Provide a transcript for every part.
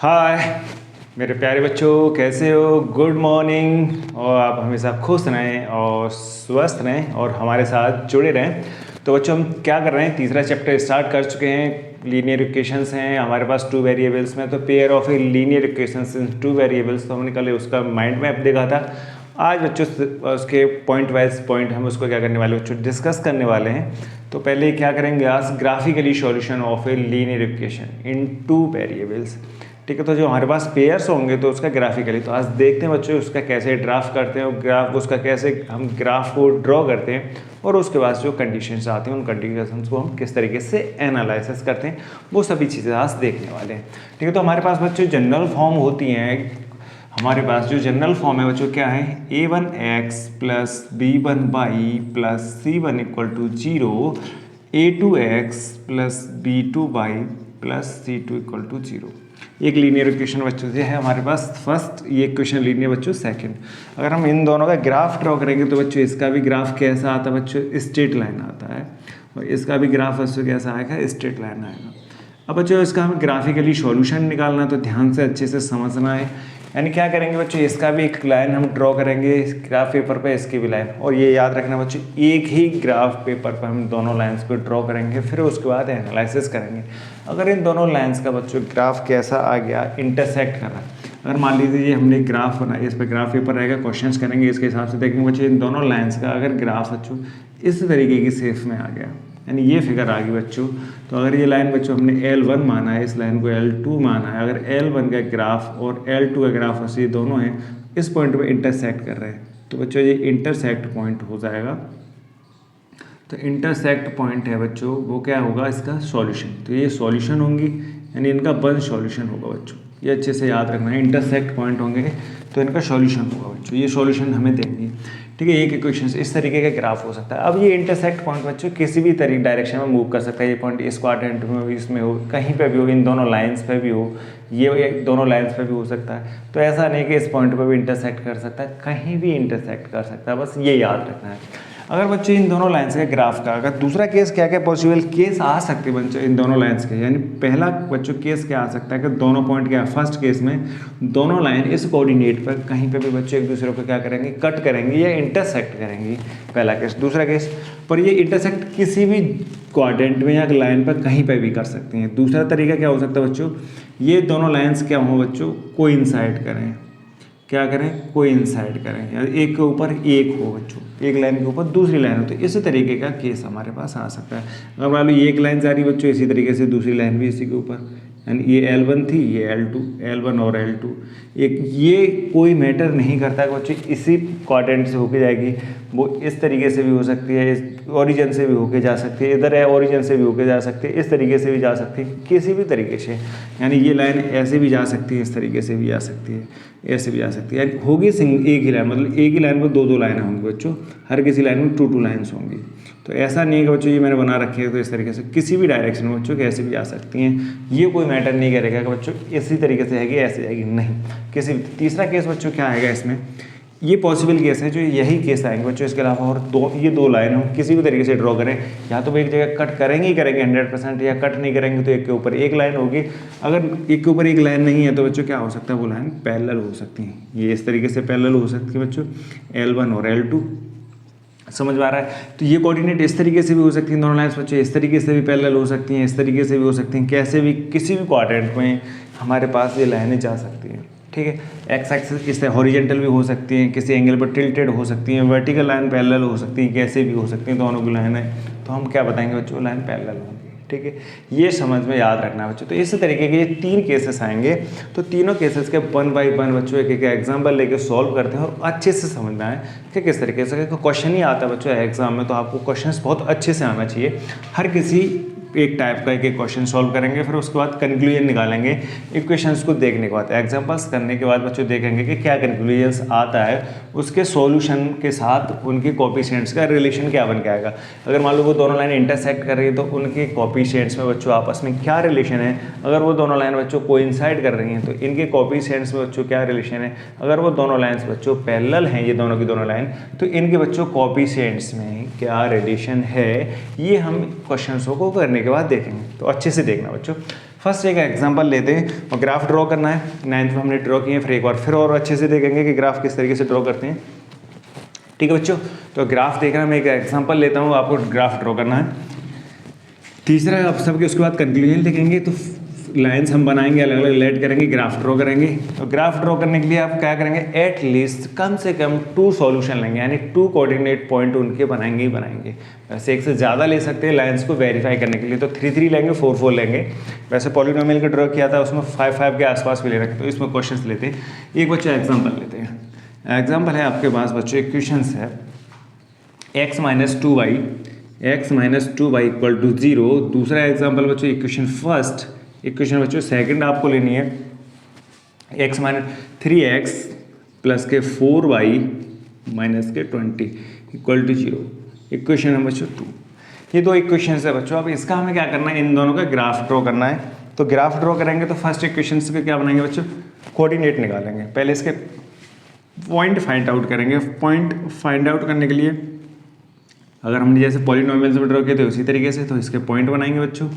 हाय मेरे प्यारे बच्चों, कैसे हो? Good morning. और आप हमेशा खुश रहें और स्वस्थ रहें और हमारे साथ जुड़े रहें। तो बच्चों, हम क्या कर रहे हैं, तीसरा चैप्टर स्टार्ट कर चुके हैं। लीनियर इक्वेशंस हैं हमारे पास टू वेरिएबल्स में, तो pair of a linear equations in two variables, तो हमने कल उसका माइंड मैप देखा था। आज बच्चों उसके पॉइंट वाइज पॉइंट हम उसको क्या करने वाले बच्चों, डिस्कस करने वाले हैं। तो पहले क्या करेंगे, आज graphically solution of a linear equation in two variables. ठीक है, तो जो हमारे पास पेयर्स होंगे तो उसका ग्राफिकली, तो आज देखते हैं बच्चों उसका कैसे ड्राफ्ट करते हैं और ग्राफ उसका कैसे हम ग्राफ को ड्रॉ करते हैं, और उसके बाद जो कंडीशंस आते हैं उन कंडीशंस को हम किस तरीके से एनालिसिस करते हैं, वो सभी चीज़ें आज देखने वाले हैं। ठीक है, तो हमारे पास बच्चों जनरल फॉर्म होती हैं। हमारे पास जो जनरल फॉर्म है बच्चों क्या है, a1x plus b1y plus c1 equal to 0, a2x plus b2y plus c2 equal to 0। एक लीनियर इक्वेशन बच्चों से है हमारे पास फर्स्ट, ये इक्वेशन लीनियर बच्चों सेकंड। अगर हम इन दोनों का ग्राफ ड्रॉ करेंगे तो बच्चों इसका भी ग्राफ कैसा आता है बच्चों, स्ट्रेट लाइन आता है, और इसका भी ग्राफ बच्चों कैसा आएगा, स्ट्रेट लाइन आएगा। अब बच्चों इसका हमें ग्राफिकली सॉल्यूशन निकालना है, तो ध्यान से अच्छे से समझना है। यानी क्या करेंगे बच्चों, इसका भी एक लाइन हम ड्रॉ करेंगे ग्राफ पेपर पे, इसकी भी लाइन, और ये याद रखना बच्चों एक ही ग्राफ पेपर पर हम दोनों लाइंस को ड्रॉ करेंगे, फिर उसके बाद एनालिसिस करेंगे। अगर इन दोनों लाइंस का बच्चों ग्राफ कैसा आ गया, इंटरसेक्ट कर रहा है, अगर मान लीजिए ये हमने ग्राफ बनाया, इस पर ग्राफ पेपर रहेगा, क्वेश्चंस करेंगे इसके हिसाब से देखेंगे बच्चों इन दोनों लाइंस का अगर ग्राफ बच्चों इस तरीके की शेप में आ गया, यानी ये फिगर आ गई बच्चों, तो अगर ये लाइन बच्चों हमने L1 माना है, इस लाइन को L2 माना है, अगर L1 का ग्राफ और L2 का ग्राफ ऐसे दोनों हैं इस पॉइंट पे इंटरसेक्ट कर रहे हैं, तो बच्चों ये इंटरसेक्ट पॉइंट हो जाएगा। तो इंटरसेक्ट पॉइंट है बच्चों, वो क्या होगा, इसका सॉल्यूशन। तो ये सॉल्यूशन होंगी, यानी इनका बंद सॉल्यूशन होगा बच्चों, ये अच्छे से याद रखना है। इंटरसेक्ट पॉइंट होंगे तो इनका सॉल्यूशन होगा बच्चों, ये सॉल्यूशन हमें देंगे। ठीक है, एक इक्वेशन इस तरीके का ग्राफ हो सकता है। अब ये इंटरसेक्ट पॉइंट बच्चों किसी भी तरीके डायरेक्शन में मूव कर सकता है। ये पॉइंट इस क्वाड्रेंट में भी, इसमें हो, कहीं पे भी हो, इन दोनों लाइंस पे भी हो, ये दोनों लाइंस पे भी हो सकता है। तो ऐसा नहीं कि इस पॉइंट पे भी इंटरसेक्ट कर सकता है, कहीं भी इंटरसेक्ट कर सकता है, बस ये याद रखना है। अगर बच्चों इन दोनों लाइंस के ग्राफ का, अगर दूसरा केस क्या क्या पॉसिबल केस आ सकते हैं बच्चों इन दोनों लाइंस के, यानी पहला बच्चों केस क्या आ सकता है कि दोनों पॉइंट क्या, फर्स्ट केस में दोनों लाइन इस कोऑर्डिनेट पर कहीं पे भी बच्चों एक दूसरे को क्या करेंगे, कट करेंगे या इंटरसेक्ट करेंगे, पहला केस। दूसरा केस पर ये इंटरसेक्ट किसी भी क्वाड्रेंट में या लाइन पर कहीं पर भी कर सकती हैं। दूसरा तरीका क्या हो सकता है बच्चों, ये दोनों लाइन्स क्या हो बच्चों, कोइंसाइड करें, क्या करें, कोइंसाइड करें, यानी एक के ऊपर एक हो बच्चों, एक लाइन के ऊपर दूसरी लाइन हो, तो इसी तरीके का केस हमारे पास आ सकता है। अगर मान लो ये एक लाइन जा रही बच्चों, इसी तरीके से दूसरी लाइन भी इसी के ऊपर, यानी ये L1 थी, ये L2, L1 और L2, एक ये कोई मैटर नहीं करता कि बच्चों इसी क्वाड्रेंट से होके जाएगी, वो इस तरीके से भी हो सकती है, इस ओरिजिन से भी होके जा सकती है, इधर है ओरिजिन से भी होके जा सकती है, इस तरीके से भी जा सकती है, किसी भी तरीके से, यानी ये लाइन ऐसे भी जा सकती है, इस तरीके से भी जा सकती है, ऐसे भी जा सकती है, यानी होगी एक ही लाइन, मतलब एक ही लाइन में दो लाइनें होंगी बच्चों, हर किसी लाइन में टू लाइन्स होंगी। तो ऐसा नहीं है कि बच्चों ये मैंने बना रखी है तो इस तरीके से किसी भी डायरेक्शन में बच्चों कैसे भी जा सकती हैं, ये कोई मैटर नहीं करेगा कि बच्चों इसी तरीके से है ऐसे जाएगी, नहीं किसी भी। तीसरा केस बच्चों क्या आएगा इसमें, ये पॉसिबल केस है जो यही केस आएंगे बच्चों, इसके अलावा और ये दो लाइन हम किसी भी तरीके से ड्रॉ करें, या तो वो एक जगह कट करेंगे ही करेंगे 100%, या कट नहीं करेंगे तो एक के ऊपर एक लाइन होगी। अगर एक के ऊपर एक लाइन नहीं है तो बच्चों क्या हो सकता है, वो लाइन पैरेलल हो सकती हैं, ये इस तरीके से पैरेलल हो सकती है बच्चों, L1 और L2, समझ में आ रहा है। तो ये कोऑर्डिनेट इस तरीके से भी हो सकती हैं दोनों लाइन्स बच्चों, इस तरीके से भी पैरेलल हो सकती हैं, इस तरीके से भी हो सकती हैं, कैसे भी किसी भी क्वाड्रेंट में हमारे पास ये लाइनें जा सकती हैं। ठीक है, एक्स एक्सिस इस तरह हॉरिजेंटल भी हो सकती हैं, किसी एंगल पर टिल्टेड हो सकती हैं, वर्टिकल लाइन पैरेलल हो सकती हैं, कैसे भी हो सकती हैं, दोनों की लाइनें, तो हम क्या बताएंगे बच्चों, लाइन पैरेलल होंगी। ठीक है, ये समझ में याद रखना है बच्चों। तो इस तरीके के ये तीन केसेस आएंगे, तो तीनों केसेस के 1 बाय 1 बच्चों एक एक एग्जाम्पल लेके सॉल्व करते हैं, और अच्छे से समझना है कि किस तरीके से क्वेश्चन ही आता है बच्चों एग्जाम में, तो आपको क्वेश्चंस बहुत अच्छे से आना चाहिए। हर किसी एक टाइप का एक क्वेश्चन सॉल्व करेंगे, फिर उसके बाद कंक्लूजन निकालेंगे इक्वेशंस को देखने के बाद, एग्जांपल्स करने के बाद बच्चों देखेंगे कि क्या कंक्लूजन्स आता है, उसके सॉल्यूशन के साथ उनके कोएफिशिएंट्स का रिलेशन क्या बन के आएगा। अगर मान लो वो दोनों लाइन इंटरसेक्ट कर रही है तो उनके कोएफिशिएंट्स में बच्चों आपस में क्या रिलेशन है। अगर वो दोनों लाइन बच्चों कोइंसाइड कर रही हैं तो इनके कोएफिशिएंट्स में बच्चों क्या रिलेशन है। अगर वो दोनों लाइन्स बच्चों पैरेलल हैं, ये दोनों की दोनों लाइन, तो इनके बच्चों कोएफिशिएंट्स में क्या रिलेशन है, ये हम क्वेश्चंस को करने के बाद देखेंगे। तो अच्छे से देखना बच्चों। फर्स्ट एक एग्जांपल लेते हैं और ग्राफ ड्रॉ करना है। 9th में हमने ड्रॉ किए, फिर एक बार फिर और अच्छे से देखेंगे कि ग्राफ किस तरीके से ड्रॉ करते हैं। ठीक है बच्चों, तो ग्राफ देखना, मैं एक एग्जांपल लेता हूँ, आपको ग्राफ ड्रॉ करना है। तीसरा आप सबके उसके बाद कंक्लूजन लिखेंगे, तो लाइंस हम बनाएंगे, अलग अलग लेट करेंगे, ग्राफ ड्रॉ करेंगे। तो ग्राफ ड्रॉ करने के लिए आप क्या करेंगे, एट लीस्ट कम से कम 2 सॉल्यूशन लेंगे, यानी 2 कोऑर्डिनेट पॉइंट उनके बनाएंगे ही बनाएंगे। वैसे एक से ज़्यादा ले सकते हैं लाइंस को वेरीफाई करने के लिए, तो 3 लेंगे, 4 लेंगे। वैसे पॉलिनोमियल का ड्रॉ किया था उसमें 5 के आसपास भी ले रखे, तो इसमें क्वेश्चन लेते हैं। एक बच्चा एग्जाम्पल लेते हैं। एग्जाम्पल है आपके पास बच्चों, इक्वेशंस है x - 2y = 0। दूसरा एग्जाम्पल बच्चों इक्वेशन फर्स्ट, इक्वेशन बच्चों सेकंड आपको लेनी है x - 3x + के 4y - के 20 = 0। इक्वेशन है बच्चों 2। ये 2 इक्वेशन है बच्चों। अब इसका हमें क्या करना है, इन दोनों का ग्राफ ड्रॉ करना है। तो ग्राफ ड्रॉ करेंगे तो फर्स्ट इक्वेशन के क्या बनाएंगे बच्चों, कोऑर्डिनेट निकालेंगे। पहले इसके पॉइंट फाइंड आउट करेंगे। पॉइंट फाइंड आउट करने के लिए अगर हमने जैसे पॉलिनोमियल से ड्रॉ किए थे उसी तरीके से, तो इसके पॉइंट बनाएंगे बच्चों।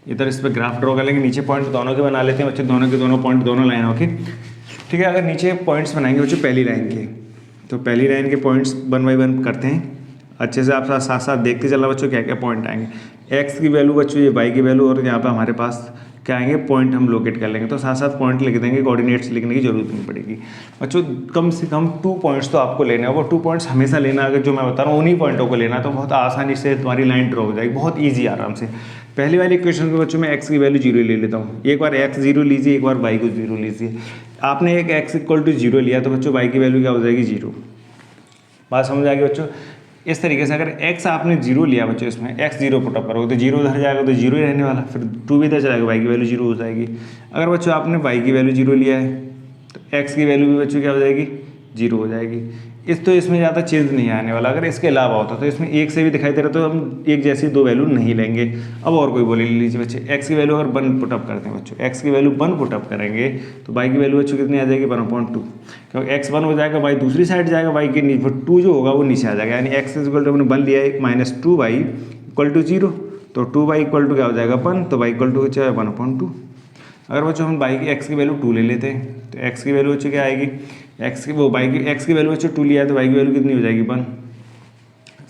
इधर इस पर ग्राफ ड्रॉ कर लेंगे, नीचे पॉइंट दोनों के बना लेते हैं बच्चों, दोनों के दोनों पॉइंट दोनों लाइनों के। ठीक है, अगर नीचे पॉइंट्स बनाएंगे बच्चों पहली लाइन के, तो पहली लाइन के पॉइंट्स 1 बाई 1 करते हैं। अच्छे से आप साथ साथ देखते चलना बच्चों क्या क्या पॉइंट आएंगे। एक्स की वैल्यू बच्चों ये वाई की वैल्यू, और यहाँ पर हमारे पास क्या आएंगे पॉइंट, हम लोकेट कर लेंगे। तो साथ साथ पॉइंट लिख देंगे, कोऑर्डिनेट्स लिखने की जरूरत नहीं पड़ेगी बच्चों। कम से कम 2 पॉइंट्स तो आपको लेना है, वो 2 पॉइंट्स हमेशा लेना। अगर जो मैं बता रहा हूँ उन्हीं पॉइंटों को लेना, तो बहुत आसानी से तुम्हारी लाइन ड्रॉ हो जाएगी, बहुत ईजी आराम से। पहली वाली इक्वेशन में बच्चों मैं एक्स की वैल्यू 0 ले लेता हूँ। एक बार एक्स 0 लीजिए, एक बार वाई को 0 लीजिए। आपने एक एक्स = 0 लिया तो बच्चों वाई की वैल्यू क्या हो जाएगी 0। बात समझ आ गई बच्चों। इस तरीके से अगर x आपने 0 लिया बच्चों, इसमें x 0 पुटअप करोगे तो 0 उधर जाएगा तो 0 ही रहने वाला, फिर 2 भी इधर चलाएगा, y की वैल्यू 0 हो जाएगी। अगर बच्चों आपने y की वैल्यू 0 लिया है तो x की वैल्यू भी बच्चों क्या हो जाएगी 0 हो जाएगी। इसमें ज़्यादा चेंज नहीं आने वाला। अगर इसके अलावा होता तो इसमें 1 से भी दिखाई दे रहा तो हम एक जैसी 2 वैल्यू नहीं लेंगे। अब और कोई बोले लीजिए बच्चे, x की वैल्यू अगर 1 पुटअप करते हैं बच्चों, x की वैल्यू 1 पुटअप करेंगे तो y की वैल्यू बच्चों कितनी आ जाएगी 1/2, क्योंकि x 1 हो जाएगा, y दूसरी साइड जाएगा, y के नीचे 2 जो होगा वो नीचे आ जाएगा। यानी x हमने 1 लिया है -2y = 0, तो 2y = क्या हो जाएगा 1, तो y = 1/2। अगर बच्चों हम x की वैल्यू 2 ले लेते हैं तो x की वैल्यू बच्चों क्या आएगी, x की वैल्यू बच्चों 2 लिया है तो y की वैल्यू कितनी हो जाएगी 1।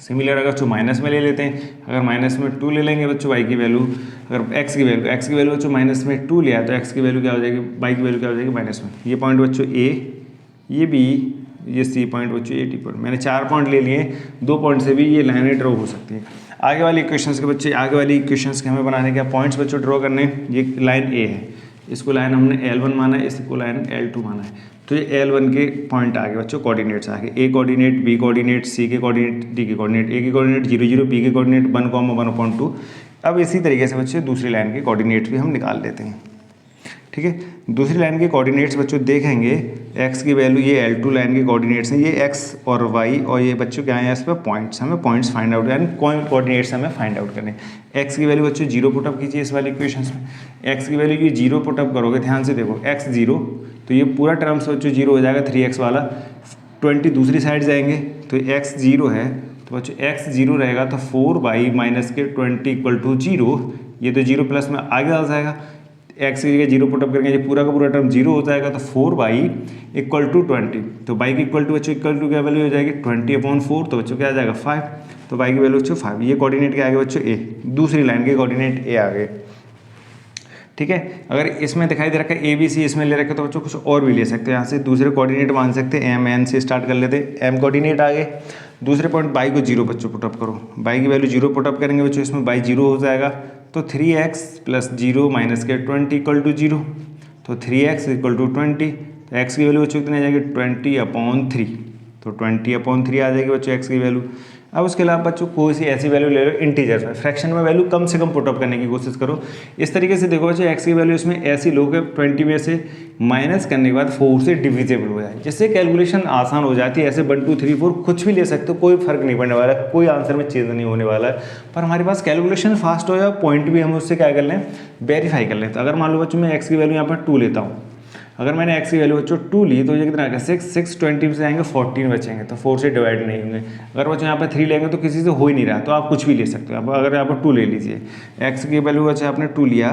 सिमिलर अगर बच्चों माइनस में ले लेते हैं, अगर माइनस में 2 ले लेंगे बच्चों y की वैल्यू, अगर x की वैल्यू बच्चों माइनस में 2 लिया है तो x की वैल्यू क्या हो जाएगी, y की वैल्यू क्या हो जाएगी माइनस में। ये पॉइंट बच्चों A, ये B, ये C पॉइंट बच्चों, ये D पॉइंट। मैंने 4 पॉइंट ले लिए, 2 पॉइंट से भी ये लाइनें ड्रॉ हो सकती हैं। आगे वाली इक्वेशंस के बच्चे, आगे वाली इक्वेशंस के हमें बनाने के पॉइंट्स बच्चों ड्रॉ करने। ये लाइन A है, इसको लाइन हमने L1 माना है, इसको लाइन L2 माना है। तो ये L1 के पॉइंट आ गए बच्चों, कोऑर्डिनेट्स आ गए। A coordinate, B coordinate, C के कोऑर्डिनेट, D के कोऑर्डिनेट। A के कोऑर्डिनेट 0 0, B के कोऑर्डिनेट 1,1/2। अब इसी तरीके से बच्चों दूसरी लाइन के कोऑर्डिनेट्स भी हम निकाल लेते हैं। ठीक है, दूसरी लाइन के कोऑर्डिनेट्स बच्चों देखेंगे, x की वैल्यू ये L2 लाइन के कोऑर्डिनेट्स हैं, ये x और y, और ये बच्चों क्या है इस पर पॉइंट्स। हमें पॉइंट्स फाइंड आउट, यानी कोऑर्डिनेट्स हमें फाइंड आउट करने। x की वैल्यू बच्चों 0 पुटअप कीजिए इस वाली इक्वेशंस में। x की वैल्यू ये 0 पुटअप करोगे, ध्यान से देखो, x 0 तो ये पूरा टर्म्स बच्चों 0 हो जाएगा, 3x वाला। 20 दूसरी साइड जाएंगे तो x 0 है, तो बच्चों x 0 रहेगा तो 4y - के 20 = 0। ये तो 0 प्लस में आगे आ जाएगा, x की जगह 0 पुटअप करेंगे, ये पूरा का पूरा टर्म 0 हो जाएगा, तो 4y = 20। तो y की इक्वल टू बच्चों क्या वैल्यू हो जाएगी 20/4, तो बच्चों क्या आ जाएगा 5। तो y की वैल्यू बच्चों 5। ये कोऑर्डिनेट क्या आ गए बच्चों A, दूसरी लाइन के कोऑर्डिनेट A आ गए। ठीक है, अगर इसमें दिखाई दे रखा है ABC, इसमें ले रखे तो बच्चों कुछ और भी ले सकते हैं। यहाँ से दूसरे कोऑर्डिनेट मान सकते हैं, M N से स्टार्ट कर लेते हैं। M कोऑर्डिनेट आ गए। दूसरे पॉइंट y को 0 बच्चों पुटअप करो, y की वैल्यू 0 पुटअप करेंगे बच्चों, इसमें y 0 हो जाएगा, तो 3x + 0 - के 20 = 0। तो 3x = 20, तो x की वैल्यू बच्चों कितनी आ जाएगी 20/3, तो 20/3 आ जाएगी बच्चों x की वैल्यू। अब उसके अलावा बच्चों कोई सी ऐसी वैल्यू ले लो इंटीजर में, फ्रैक्शन में वैल्यू कम से कम पुटअप करने की कोशिश करो। इस तरीके से देखो बच्चों, x की वैल्यू इसमें ऐसी लो कि 20 में से माइनस करने के बाद 4 से डिविजिबल हो जाए, जिससे कैलकुलेशन आसान हो जाती है। ऐसे 1 2 3 4 कुछ भी ले सकते हो, कोई फर्क नहीं पड़ने वाला है, कोई आंसर में चेंज नहीं होने वाला है। पर हमारे पास कैलकुलेशन फास्ट हो जाए, पॉइंट भी हम उससे क्या कर लें, वेरीफाई कर लें। तो अगर मान लो बच्चों मैं x की वैल्यू यहाँ पर 2 लेता हूँ, अगर मैंने x की वैल्यू बच्चों 2 ली तो ये कितना आएगा 6, 6 20 से आएंगे 14 बचेंगे, तो 4 से डिवाइड नहीं होंगे। अगर बच्चों यहाँ पे 3 लेंगे तो किसी से हो ही नहीं रहा, तो आप कुछ भी ले सकते हो। अब अगर यहाँ पर 2 ले लीजिए, x की वैल्यू बच्चे आपने 2 लिया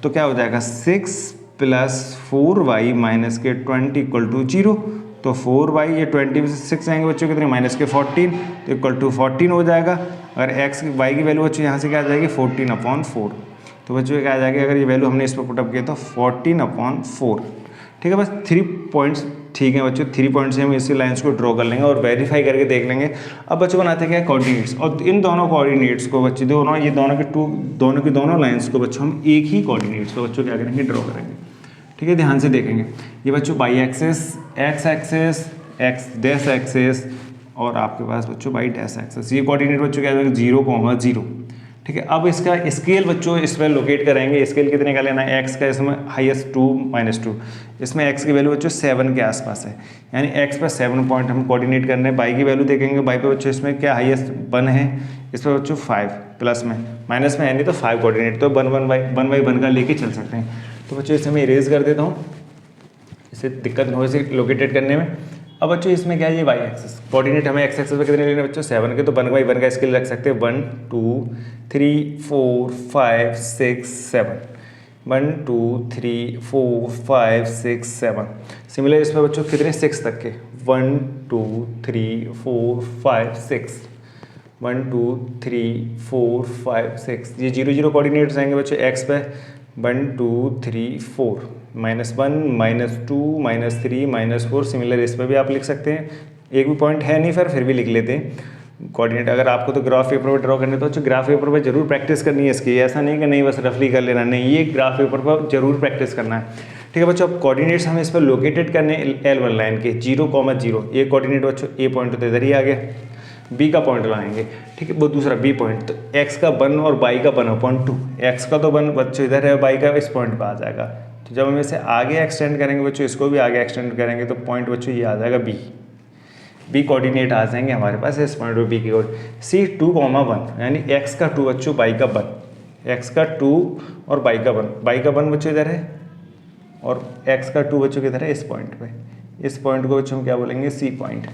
तो क्या हो जाएगा 6 + 4y माइनस के 20 = 0। तो 4y ये 20 में से 6 आएंगे बच्चों कितने माइनस के 14 तो इक्वल टू 14 हो जाएगा। अगर x की y की वैल्यू बच्चों यहाँ से क्या आ जाएगी 14/4। तो बच्चों क्या आ जाएगी, अगर ये वैल्यू हमने इस पर पुटअप किया तो 14/4। ठीक है, बस 3 पॉइंट्स ठीक है बच्चों, 3 पॉइंट से हम इसी लाइंस को ड्रॉ कर लेंगे और वेरीफाई करके देख लेंगे। अब बच्चों बनाते क्या है कोऑर्डिनेट्स, और इन दोनों कोऑर्डिनेट्स को बच्चे दोनों ये दोनों लाइंस को बच्चों हम एक ही कोऑर्डिनेट्स को बच्चों क्या करेंगे ड्रॉ करेंगे। ठीक है, ध्यान से देखेंगे। ये बच्चों Y axis X axis X dash axis और आपके पास बच्चों बाई डैश एक्सेस, ये कोऑर्डिनेट बच्चों क्या है 0,0। ठीक है, अब इसका स्केल बच्चों इस पर लोकेट करेंगे। स्केल कितने का लेना है, एक्स का इसमें हाईएस्ट 2 - 2, इसमें एक्स की वैल्यू बच्चों 7 के आसपास है, यानी एक्स पर 7 पॉइंट हम कोऑर्डिनेट करने हैं। बाई की वैल्यू देखेंगे, बाई पे बच्चों इसमें क्या हाईएस्ट 1 है, इस पर बच्चों 5 प्लस में माइनस में है नहीं तो 5 कोऑर्डिनेट, तो 1/1 का लेके चल सकते हैं। तो बच्चों इसे मैं इरेज कर देता हूँ, इससे दिक्कत हो इसे लोकेटेड करने में। अब बच्चों इसमें क्या है, ये वाई एक्सेस कोऑर्डिनेट हमें एक्स एक्सेस पे कितने लेने बच्चों 7 के, तो 1/1 का स्केल रख सकते हैं 1 2 3 4 5 6 7 1 2 3 4 5 6 7। सिमिलर इसमें बच्चों कितने 6 तक के 1 2 3 4 5 6 1 2 3 4 5 6, ये 0 0 कोऑर्डिनेट्स आएंगे बच्चों एक्स पे 1 2 3 4 -1 -2 -3 -4। सिमिलर इस पर भी आप लिख सकते हैं, एक भी पॉइंट है नहीं फिर भी लिख लेते हैं कोऑर्डिनेट। अगर आपको तो ग्राफ पेपर पर ड्रॉ करने तो ग्राफ पेपर पर जरूर प्रैक्टिस करनी है इसकी, ऐसा नहीं कि नहीं बस रफली कर लेना, नहीं, ये ग्राफ पेपर पर जरूर प्रैक्टिस करना है। ठीक है बच्चों, अब कोऑर्डिनेट्स हमें इस पर लोकेटेड करने L1 लाइन के 0,0, ये कोऑर्डिनेट बच्चों ए पॉइंट तो इधर ही आ गया, बी का पॉइंट लगाएंगे। ठीक है, वो दूसरा बी पॉइंट, तो एक्स का 1 और बाई का 1/2, एक्स का तो 1 बच्चों इधर है, बाई का इस पॉइंट पर आ जाएगा। तो जब हम इसे आगे एक्सटेंड करेंगे बच्चों, इसको भी आगे एक्सटेंड करेंगे तो पॉइंट बच्चों ये आ जाएगा बी कोऑर्डिनेट आ जाएंगे हमारे पास इस पॉइंट पर बी की कोऑर्डिनेट सी 2,1, यानी एक्स का 2 बच्चों बाई का 1, एक्स का 2 और बाई का 1, बाई का 1 बच्चों इधर है और एक्स का 2 बच्चों किधर है इस पॉइंट पे, इस पॉइंट को बच्चों हम क्या बोलेंगे सी पॉइंट।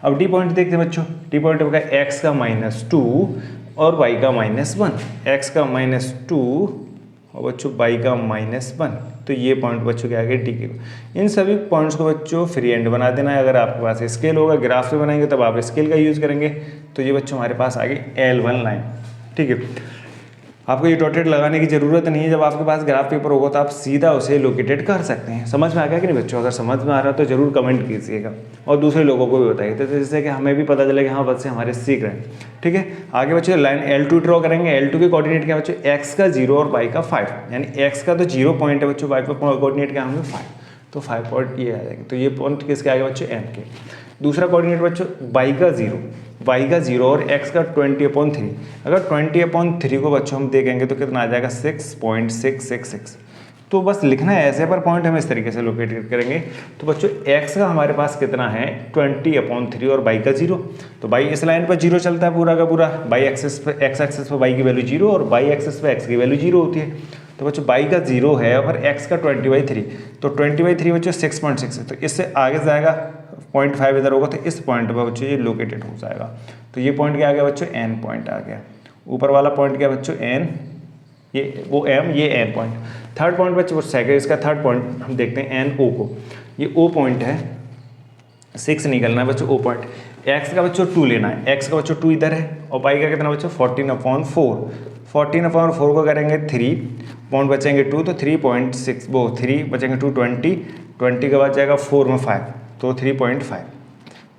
अब डी पॉइंट देखते हैं बच्चों, डी पॉइंट होगा एक्स का -2 और वाई का -1, एक्स का -2 और बच्चों बाई का -1, तो ये पॉइंट बच्चों क्या आ गया डी के। इन सभी पॉइंट्स को बच्चों फ्री एंड बना देना है। अगर आपके पास स्केल होगा, ग्राफ से बनाएंगे तब आप स्केल का यूज़ करेंगे। तो ये बच्चों हमारे पास आ गई L1 लाइन। ठीक है, आपको ये डॉटेड लगाने की ज़रूरत नहीं है, जब आपके पास ग्राफ पेपर होगा तो आप सीधा उसे लोकेटेड कर सकते हैं। समझ में आ गया कि नहीं बच्चों? अगर समझ में आ रहा है तो ज़रूर कमेंट कीजिएगा और दूसरे लोगों को भी बताइए, तो जिससे कि हमें भी पता चले कि हाँ बच्चे हमारे सीख रहे हैं। ठीक है, आगे बच्चों लाइन L2 ड्रॉ करेंगे। L2 के कोऑर्डिनेट क्या बच्चों, एक्स का 0 और वाई का 5, यानी एक्स का तो 0 पॉइंट है बच्चों, वाई का कोऑर्डिनेट क्या हमें 5, तो 5 पॉइंट ये आ जाएंगे। तो ये पॉइंट किसके आगे बच्चों, एम के। दूसरा कोऑर्डिनेट बच्चों वाई का 0 और x का 20/3, अगर 20/3 को बच्चों हम देखेंगे तो कितना आ जाएगा 6.666। तो बस लिखना है ऐसे, पर पॉइंट हम इस तरीके से लोकेट करेंगे। तो बच्चों x का हमारे पास कितना है 20/3 और y का 0, तो y इस लाइन पर 0 चलता है पूरा का पूरा, y एक्सेस पर x एक्सेस पर y की वैल्यू 0 और y एक्सेस पर x की वैल्यू 0 होती है। तो बच्चों y का 0 है और x का 20/3, तो 20/3 बच्चों 6.6 है, तो इससे आगे जाएगा 0.5 इधर होगा, तो इस पॉइंट पर बच्चों ये लोकेटेड हो जाएगा। तो ये पॉइंट क्या आ गया बच्चों, एन पॉइंट आ गया। ऊपर वाला पॉइंट क्या बच्चों, एन, ये वो एम, ये एन पॉइंट। थर्ड पॉइंट बच्चों सेकंड, इसका थर्ड पॉइंट हम देखते हैं एन ओ को, ये ओ पॉइंट है, 6 निकलना है बच्चों ओ पॉइंट। एक्स का बच्चों 2 लेना है, एक्स का बच्चों 2 इधर है और पाई का कितना बच्चों 14/4, 14/4 को करेंगे 3 पॉइंट बचेंगे 2, तो 3.6 वो 3 बचेंगे 2 20 के बाद जाएगा 4 में 5, तो 3.5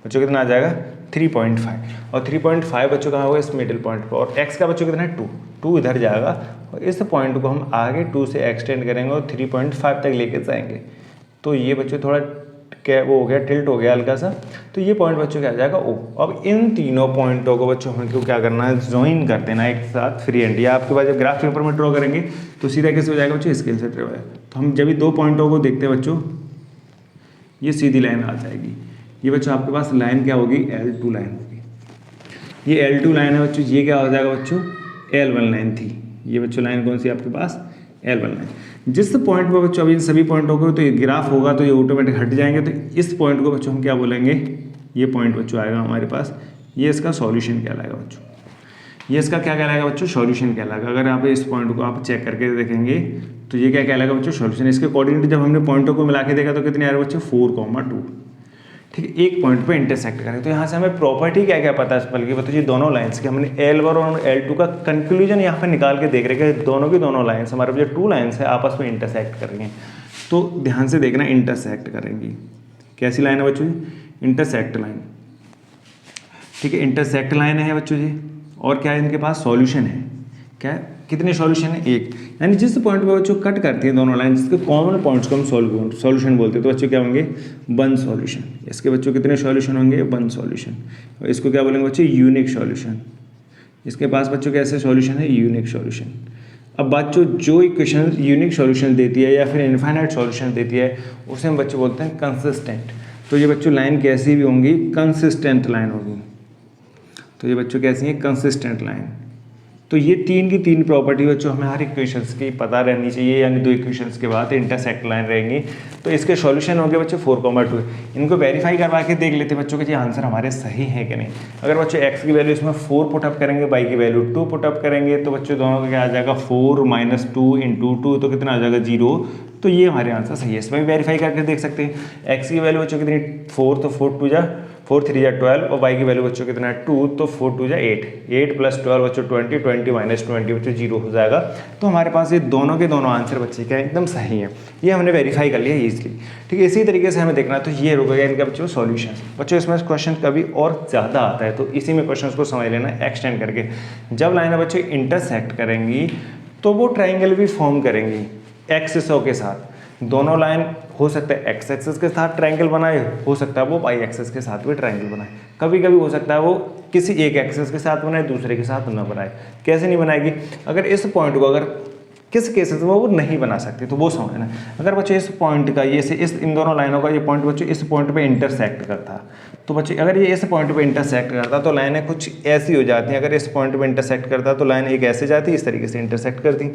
बच्चों कितना आ जाएगा 3.5, और 3.5 बच्चों कहाँ होगा इस मिडिल पॉइंट पर, और x का बच्चों कितना है 2 इधर जाएगा और इस पॉइंट को हम आगे 2 से एक्सटेंड करेंगे और 3.5 तक लेके जाएंगे। तो ये बच्चों थोड़ा क्या वो हो गया, टिल्ट हो गया हल्का सा, तो ये पॉइंट बच्चों क्या आ जाएगा ओ। अब इन तीनों पॉइंटों को बच्चों हमको क्या करना है, ज्वाइन कर देना एक साथ फ्री एंड। या आपके पास जब ग्राफ पेपर में ड्रॉ करेंगे तो सीधा कैसे हो जाएगा बच्चों, स्केल से ड्रॉ है। तो हम जब भी 2 पॉइंटों को देखते हैं बच्चों, ये सीधी लाइन आ जाएगी। ये बच्चों आपके पास लाइन क्या होगी, L2 लाइन होगी। ये L2 लाइन है बच्चों, ये क्या हो जाएगा बच्चों, L1 लाइन थी। ये बच्चों लाइन कौन सी आपके पास, L1 लाइन। जिस पॉइंट पर बच्चों, अब इन सभी पॉइंटों को तो ये ग्राफ होगा तो ये ऑटोमेटिक हट जाएंगे, तो इस पॉइंट को बच्चों हम क्या बोलेंगे, ये पॉइंट बच्चों आएगा हमारे पास, ये इसका सॉल्यूशन कहलाएगा बच्चों, ये इसका क्या कहलाएगा बच्चों, सॉल्यूशन कहलाएगा। अगर आप इस पॉइंट को आप चेक करके देखेंगे तो ये क्या कहलाएगा बच्चों, सॉल्यूशन। इसके अकॉर्डिंग जब हमने पॉइंटों को मिला के देखा तो कितने आ रहे बच्चों, 4,2। ठीक है, एक पॉइंट पे इंटरसेक्ट करें तो यहाँ से हमें प्रॉपर्टी क्या क्या पता है, बल्कि बताइए दोनों लाइंस की हमने L1 और L2 का कंक्लूजन यहाँ पे निकाल के देख रहे हैं, दोनों की दोनों लाइंस हमारे जो 2 लाइंस है आपस में इंटरसेक्ट कर रही हैं। तो ध्यान से देखना, इंटरसेक्ट करेंगी, कैसी लाइन है बच्चों जी, इंटरसेक्ट लाइन। ठीक है, इंटरसेक्ट लाइन है बच्चों जी, और क्या है इनके पास, सॉल्यूशन है। क्या है, कितने सॉल्यूशन है, एक। यानी जिस पॉइंट पे बच्चों कट करती हैं दोनों लाइन, जिसके कॉमन पॉइंट्स को हम सॉल्यूशन बोलते हैं, तो बच्चों क्या होंगे, 1 सॉल्यूशन। इसके बच्चों कितने सॉल्यूशन होंगे, 1 सॉल्यूशन। और इसको क्या बोलेंगे बच्चों, यूनिक सॉल्यूशन। इसके पास बच्चों कैसे सॉल्यूशन है, यूनिक सॉल्यूशन। अब बच्चों जो इक्वेशन यूनिक सॉल्यूशन देती है या फिर इनफाइनाइट सॉल्यूशन देती है उसे हम बच्चों बोलते हैं कंसिस्टेंट। तो ये बच्चों लाइन कैसी भी होंगी, कंसिस्टेंट लाइन होगी। तो ये बच्चों कैसी है, कंसिस्टेंट लाइन। तो ये 3 की 3 प्रॉपर्टी बच्चों हमें हर इक्वेशंस की पता रहनी चाहिए, यानी 2 इक्वेशंस के बाद इंटरसेक्ट लाइन रहेंगी। तो इसके सॉल्यूशन हो गए बच्चों 4,2। इनको वेरीफाई करवा के देख लेते बच्चों कि ये आंसर हमारे सही है कि नहीं। अगर बच्चों x की वैल्यू इसमें 4 पुटअप करेंगे, y की वैल्यू 2 पुटअप करेंगे, तो बच्चों दोनों का क्या आ जाएगा, 4 - 2 × 2, तो कितना आ जाएगा, 0। तो ये हमारे आंसर सही है। इसमें भी वेरीफाई करके देख सकते हैं। x की वैल्यू बच्चों कितनी, 4, तो 4 × 2 = 4, 3 = 12, और y की वैल्यू बच्चों कितना है, 2, तो 4 × 2 = 8, 8 + 12 बच्चों 20, 20 - 20 बच्चों 0 हो जाएगा। तो हमारे पास ये दोनों के दोनों आंसर बच्चे क्या एकदम सही है, ये हमने वेरीफाई कर लिया ईजिली। ठीक है, इसी तरीके से हमें देखना है, तो ये रुकेगा इनका बच्चों सॉल्यूशन। बच्चों इसमें क्वेश्चन कभी और ज़्यादा आता है, तो इसी में क्वेश्चन को समझ लेना एक्सटेंड करके। जब लाइन बच्चों इंटरसेक्ट करेंगी तो वो ट्राइंगल भी फॉर्म करेंगी एक्सिसों के साथ। दोनों लाइन हो सकता है एक्स एक्सिस के साथ ट्रायंगल बनाए, हो सकता है वो वाई एक्सिस के साथ भी ट्रायंगल बनाए, कभी कभी हो सकता है वो किसी एक एक्सिस के साथ बनाए दूसरे के साथ ना बनाए। कैसे नहीं बनाएगी, अगर इस पॉइंट को अगर किस केसेस में वो नहीं बना सकती तो वो समझना। अगर बच्चे इस पॉइंट का ये से इस इन दोनों लाइनों का ये पॉइंट बच्चों इस पॉइंट पे इंटरसेक्ट करता, तो बच्चे अगर ये इस पॉइंट पे इंटरसेक्ट करता तो लाइनें कुछ ऐसी हो जाती हैं। अगर इस पॉइंट पे इंटरसेक्ट करता तो लाइन एक ऐसे जाती, इस तरीके से इंटरसेक्ट करती।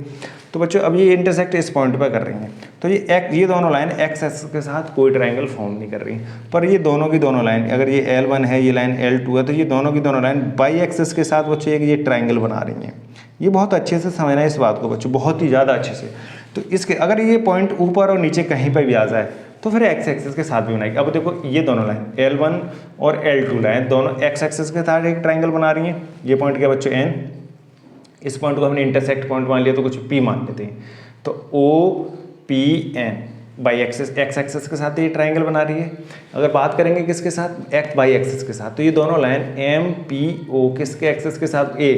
तो बच्चों अब ये इंटरसेक्ट इस पॉइंट पर कर रही हैं, तो ये दोनों लाइन एक्स एक्सिस के साथ कोई ट्रायंगल फॉर्म नहीं कर रही, पर ये दोनों की दोनों लाइन, अगर ये L1 है ये लाइन L2 है, तो ये दोनों की दोनों लाइन वाई एक्सिस के साथ बच्चों ये ट्रायंगल बना रही हैं। ये बहुत अच्छे से समझना है इस बात को बच्चों, बहुत ही ज़्यादा अच्छे से। तो इसके अगर ये पॉइंट ऊपर और नीचे कहीं पर भी आ जाए तो फिर एक्स एक्सिस के साथ भी बनाएगी। अब देखो ये दोनों लाइन L1 और L2 लाइन दोनों एक्स एक्सिस के साथ एक ट्रायंगल बना रही हैं। ये पॉइंट क्या बच्चों N, इस पॉइंट को हमने इंटरसेक्ट पॉइंट मान लिया तो कुछ P मान लेते हैं, तो OPN by axis x axis के साथ ये ट्रायंगल बना रही है। अगर बात करेंगे किसके साथ, एक्स बाई एक्सिस के साथ, तो ये दोनों लाइन MPO किसके एक्सिस के साथ A,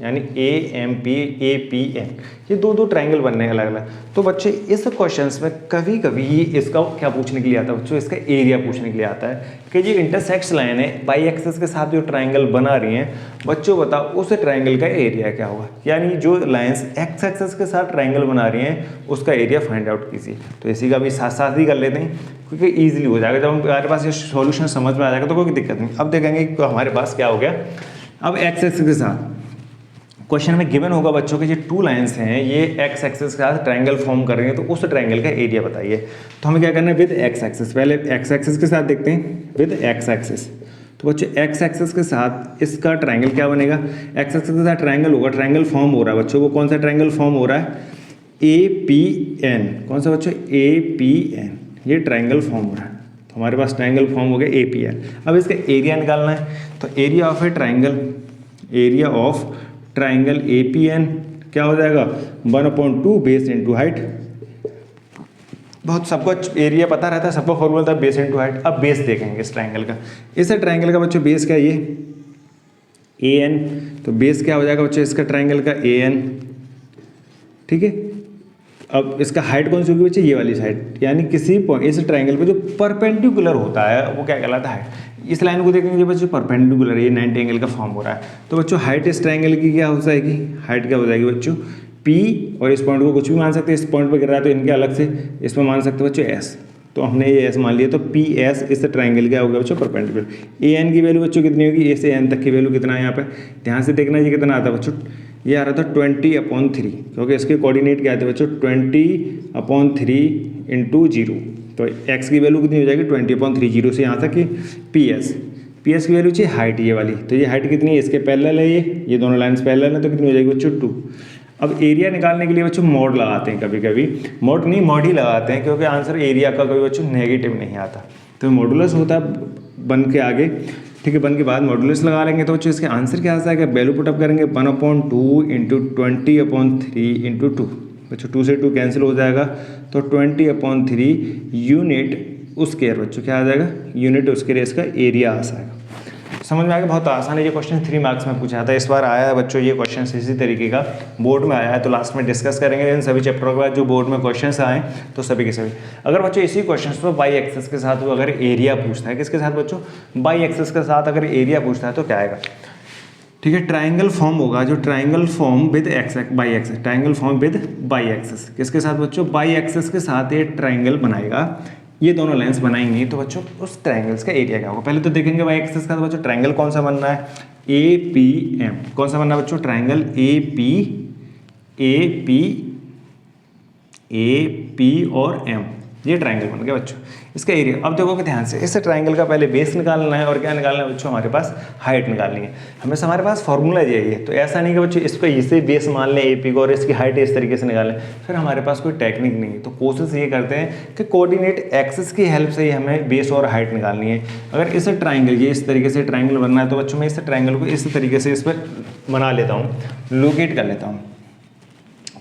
यानी AMP APN, ये दो ट्रायंगल बनने अलग अलग। तो बच्चे इस क्वेश्चंस में कभी कभी इसका क्या पूछने के लिए आता है बच्चों, इसका एरिया पूछने के लिए आता है कि ये इंटरसेक्ट लाइन है बाई एक्सिस के साथ जो ट्रायंगल बना रही हैं, बच्चों बताओ उस ट्रायंगल का एरिया क्या होगा। यानी जो लाइंस एक्स एक्सिस के साथ ट्रायंगल बना रही हैं उसका एरिया फाइंड आउट कीजिए। तो इसी का भी साथ साथ ही कर लेते हैं क्योंकि ईजिली हो जाएगा। जब हमारे पास ये सॉल्यूशन समझ में आ जाएगा तो कोई दिक्कत नहीं। अब देखेंगे कि हमारे पास क्या हो गया। अब एक्स एक्सिस के साथ क्वेश्चन में गिवन होगा बच्चों के, ये 2 लाइंस हैं, ये एक्स एक्सिस के साथ ट्रायंगल फॉर्म कर रही हैं, तो उस ट्रायंगल का एरिया बताइए। तो हमें क्या करना है, विद एक्स एक्सिस, पहले एक्स एक्सिस के साथ देखते हैं विद एक्स एक्सिस। तो बच्चों एक्स एक्सिस के साथ इसका ट्रायंगल क्या बनेगा, एक्स एक्सिस के साथ ट्रायंगल होगा, ट्रायंगल फॉर्म हो रहा है बच्चों, वो कौन सा ट्रायंगल फॉर्म हो रहा है, APN। कौन सा बच्चों, APN, ये ट्रायंगल फॉर्म हो रहा है। तो हमारे पास ट्रायंगल फॉर्म हो गया APN। अब इसका एरिया निकालना है, तो area of A triangle, area of triangle APN क्या हो जाएगा, 1/2 बेस इंटू हाइट। बहुत सबको एरिया पता रहता है, सबको फॉर्मूला था बेस इंटू हाइट। अब बेस देखेंगे इस ट्राइंगल का, इस ट्राइंगल का बच्चों बेस क्या है, ये AN, तो बेस क्या हो जाएगा बच्चों इसका ट्राइंगल का AN। ठीक है, अब इसका हाइट कौन सी होगी बच्चे, ये वाली साइड, यानी किसी पॉइंट इस ट्राइंगल पे जो परपेंडिकुलर होता है वो क्या कहलाता है हाइट। इस लाइन को देखेंगे बच्चों परपेंडिकुलर, ये 90 एंगल का फॉर्म हो रहा है, तो बच्चों हाइट इस ट्रायंगल की क्या हो जाएगी, हाइट क्या हो जाएगी बच्चों P, और इस पॉइंट को कुछ भी मान सकते हैं, इस पॉइंट पर गिर रहा है तो इनके अलग से इसमें मान सकते हैं बच्चों S, तो हमने ये S मान लिया, तो PS इस ट्रायंगल क्या हो गया बच्चों परपेंडिकुलर। AN की वैल्यू बच्चों कितनी होगी, A से N तक की वैल्यू कितना है यहाँ पे, ध्यान से देखना ये कितना आता है बच्चों, ये आ रहा था 20/3, क्योंकि इसके कोऑर्डिनेट क्या थे बच्चों 20/3 × 0। तो x की वैल्यू कितनी हो जाएगी 20/3, 0 से यहाँ तक कि पी एस की वैल्यू चाहिए हाइट ये वाली, तो ये हाइट कितनी है इसके पैरेलल है, ये दोनों लाइन्स पैरेलल है, तो कितनी हो जाएगी बच्चों 2। अब एरिया निकालने के लिए बच्चों मोड लगाते हैं, कभी कभी मोड ही लगाते हैं, क्योंकि आंसर एरिया का कभी बच्चों नेगेटिव नहीं आता। तो मॉडुलस होता है बन के आगे, ठीक है, बन के बाद मॉडुलस लगा लेंगे तो बच्चों इसके आंसर क्या आ जाएगा, वैल्यू पुटअप करेंगे 1/2 × 20/3 × 2। बच्चों 2 से 2 कैंसिल हो जाएगा, तो 20/3 यूनिट स्क्वायर बच्चों क्या आ जाएगा, यूनिट स्क्वायर इसका एरिया आ जाएगा। समझ में आ गया, बहुत आसान है। ये क्वेश्चन 3 मार्क्स में पूछा था, इस बार आया है बच्चों ये क्वेश्चन इसी तरीके का बोर्ड में आया है, तो लास्ट में डिस्कस करेंगे इन सभी चैप्टरों के बाद जो बोर्ड में क्वेश्चन आए तो सभी के सभी। अगर बच्चों इसी क्वेश्चन पर बाई एक्सिस के साथ वो अगर एरिया पूछता है, किसके साथ बच्चों, बाई एक्सिस के साथ अगर एरिया पूछता है तो क्या आएगा, ठीक है, ट्राइंगल फॉर्म होगा, जो triangle form with by axis, triangle form with by axis, किसके साथ बच्चों, बाई एक्सिस के साथ ये ट्राइंगल बनाएगा, ये दोनों लाइंस बनाएंगे, तो बच्चों उस ट्राइंगल्स का एरिया क्या होगा। पहले तो देखेंगे बाई एक्सिस का, तो बच्चों ट्राइंगल कौन सा बनना है, APM, कौन सा बनना है बच्चों, ट्राइंगल AP और M, ये ट्राइंगल बन गया बच्चों। इसका एरिया अब देखोगे ध्यान से, इस ट्राइंगल का पहले बेस निकालना है और क्या निकालना है बच्चों, हमारे पास हाइट निकालनी है। हमेशा हमारे पास फॉर्मूला यही है, तो ऐसा नहीं कि बच्चों इसको इसे बेस मान लें AP को और इसकी हाइट इस तरीके से निकालें, फिर हमारे पास कोई टेक्निक नहीं है। तो कोशिश ये करते हैं कि कोऑर्डिनेट एक्सिस की हेल्प से ही हमें बेस और हाइट निकालनी है। अगर इस ट्राइंगल, ये इस तरीके से ट्राइंगल बनना है, तो बच्चों मैं इस ट्राइंगल को इस तरीके से इस पर बना लेता हूँ, लोकेट कर लेता हूँ।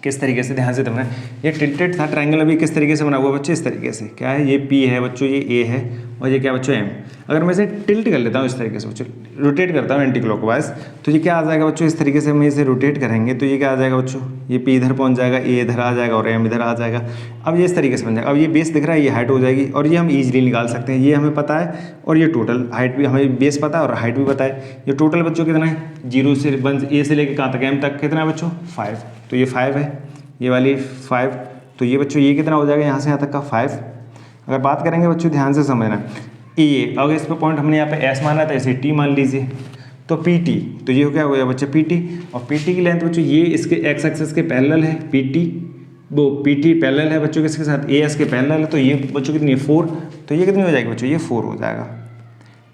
किस तरीके से, ध्यान से देखना, ये टिल्टेड था ट्राइंगल, अभी किस तरीके से बना हुआ बच्चों, इस तरीके से, क्या है, ये P है बच्चों, ये A है, और ये क्या बच्चों M। अगर मैं इसे टिल्ट कर लेता हूँ इस तरीके से बच्चों, रोटेट करता हूँ एंटी क्लॉकवाइज, तो ये क्या आ जाएगा बच्चों, इस तरीके से हम इसे रोटेट करेंगे तो ये क्या आ जाएगा बच्चों, ये P इधर पहुँच जाएगा, A इधर आ जाएगा और M इधर आ जाएगा। अब ये इस तरीके से बन जाएगा। अब ये बेस दिख रहा है, ये हाइट हो जाएगी, और ये हम ईजिली निकाल सकते हैं, ये हमें पता है, और ये टोटल हाइट भी हमें, बेस पता है और हाइट भी पता है। ये टोटल बच्चों कितना है, 0 से A से लेकर कहाँ तक, M तक कितना है बच्चों, 5, तो ये 5 है, ये वाली 5, तो ये बच्चों ये कितना हो जाएगा, यहाँ से यहाँ तक का 5। अगर बात करेंगे बच्चों ध्यान से समझना, ये अगर इस पर पॉइंट हमने यहाँ पे S माना था, इसे T मान लीजिए, तो PT, तो ये क्या हो गया बच्चा PT, और PT की लेंथ बच्चों ये इसके x एक्सिस के पैरेलल है, PT पैरेलल है बच्चों किसके साथ, AS के पैरेलल है, तो ये बच्चों कितनी है 4, तो ये कितनी हो जाएगी बच्चों, ये 4 हो जाएगा,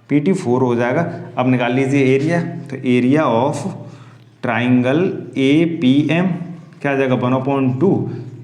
PT 4 हो जाएगा। अब निकाल लीजिए एरिया, तो एरिया ऑफ ट्राइंगल APM क्या आ जाएगा, 1/2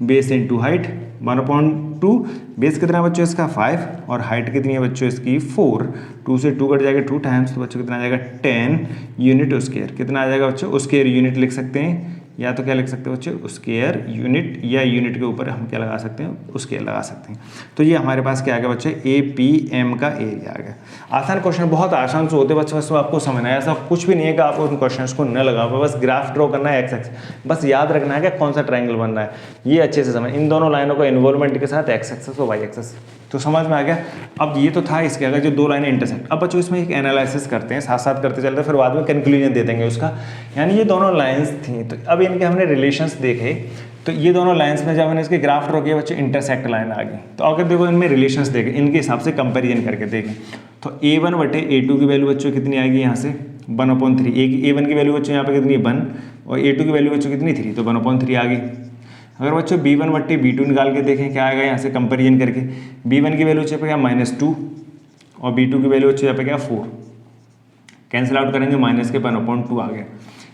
बेस इंटू हाइट, 1/2 बेस कितना है बच्चों इसका 5, और हाइट कितनी है बच्चों इसकी 4, 2 से 2 कट जाएगा 2 टाइम्स, तो बच्चों कितना आ जाएगा 10 यूनिट स्क्वायर। कितना आ जाएगा बच्चों, स्क्वायर यूनिट लिख सकते हैं, या तो क्या लिख सकते हैं बच्चों, स्क्वायर यूनिट, या यूनिट के ऊपर हम क्या लगा सकते हैं, स्क्वायर लगा सकते हैं। तो ये हमारे पास क्या आ गया बच्चों, APM का एरिया आ गया। आसान क्वेश्चन, बहुत आसान से होते बच्चों, बस आपको समझना है, ऐसा कुछ भी नहीं है कि आपको उन क्वेश्चन को न लगा, बस ग्राफ ड्रॉ करना है, एक्स बस याद रखना है कि कौन सा ट्राइंगल बन रहा है, ये अच्छे से समझ, इन दोनों लाइनों को इन्वॉल्वमेंट के साथ एक्स एक्सेस और वाई एक्सेस, तो समझ में आ गया। अब ये तो था इसके अगर जो 2 लाइनें इंटरसेक्ट, अब बच्चों इसमें एक एनालिसिस करते हैं, साथ साथ करते चलते हैं, फिर बाद में कंक्लूजन दे देंगे उसका। यानी ये दोनों लाइंस थी, तो अब इनके हमने रिलेशंस देखे, तो ये दोनों लाइंस में जब हमने इसके ग्राफ ड्रॉ किया बच्चों, इंटरसेक्ट लाइन आ गई। तो अगर देखो इनमें रिलेशंस देखें, इनके हिसाब से कंपेरिजन करके देखें, तो A1/A2 की वैल्यू बच्चों कितनी आएगी यहाँ से 1/3, A1 की वैल्यू बच्चों यहाँ पे कितनी 1, और A2 की वैल्यू बच्चों कितनी 3, तो 1/3 आ गई। अगर बच्चों B1/B2 निकाल के देखें क्या आएगा यहाँ से कंपेरिजन करके, B1 की वैल्यू यहाँ पे क्या -2, और B2 की वैल्यू यहाँ पे क्या 4, कैंसिल आउट करेंगे, माइनस के 1/2 आ गया।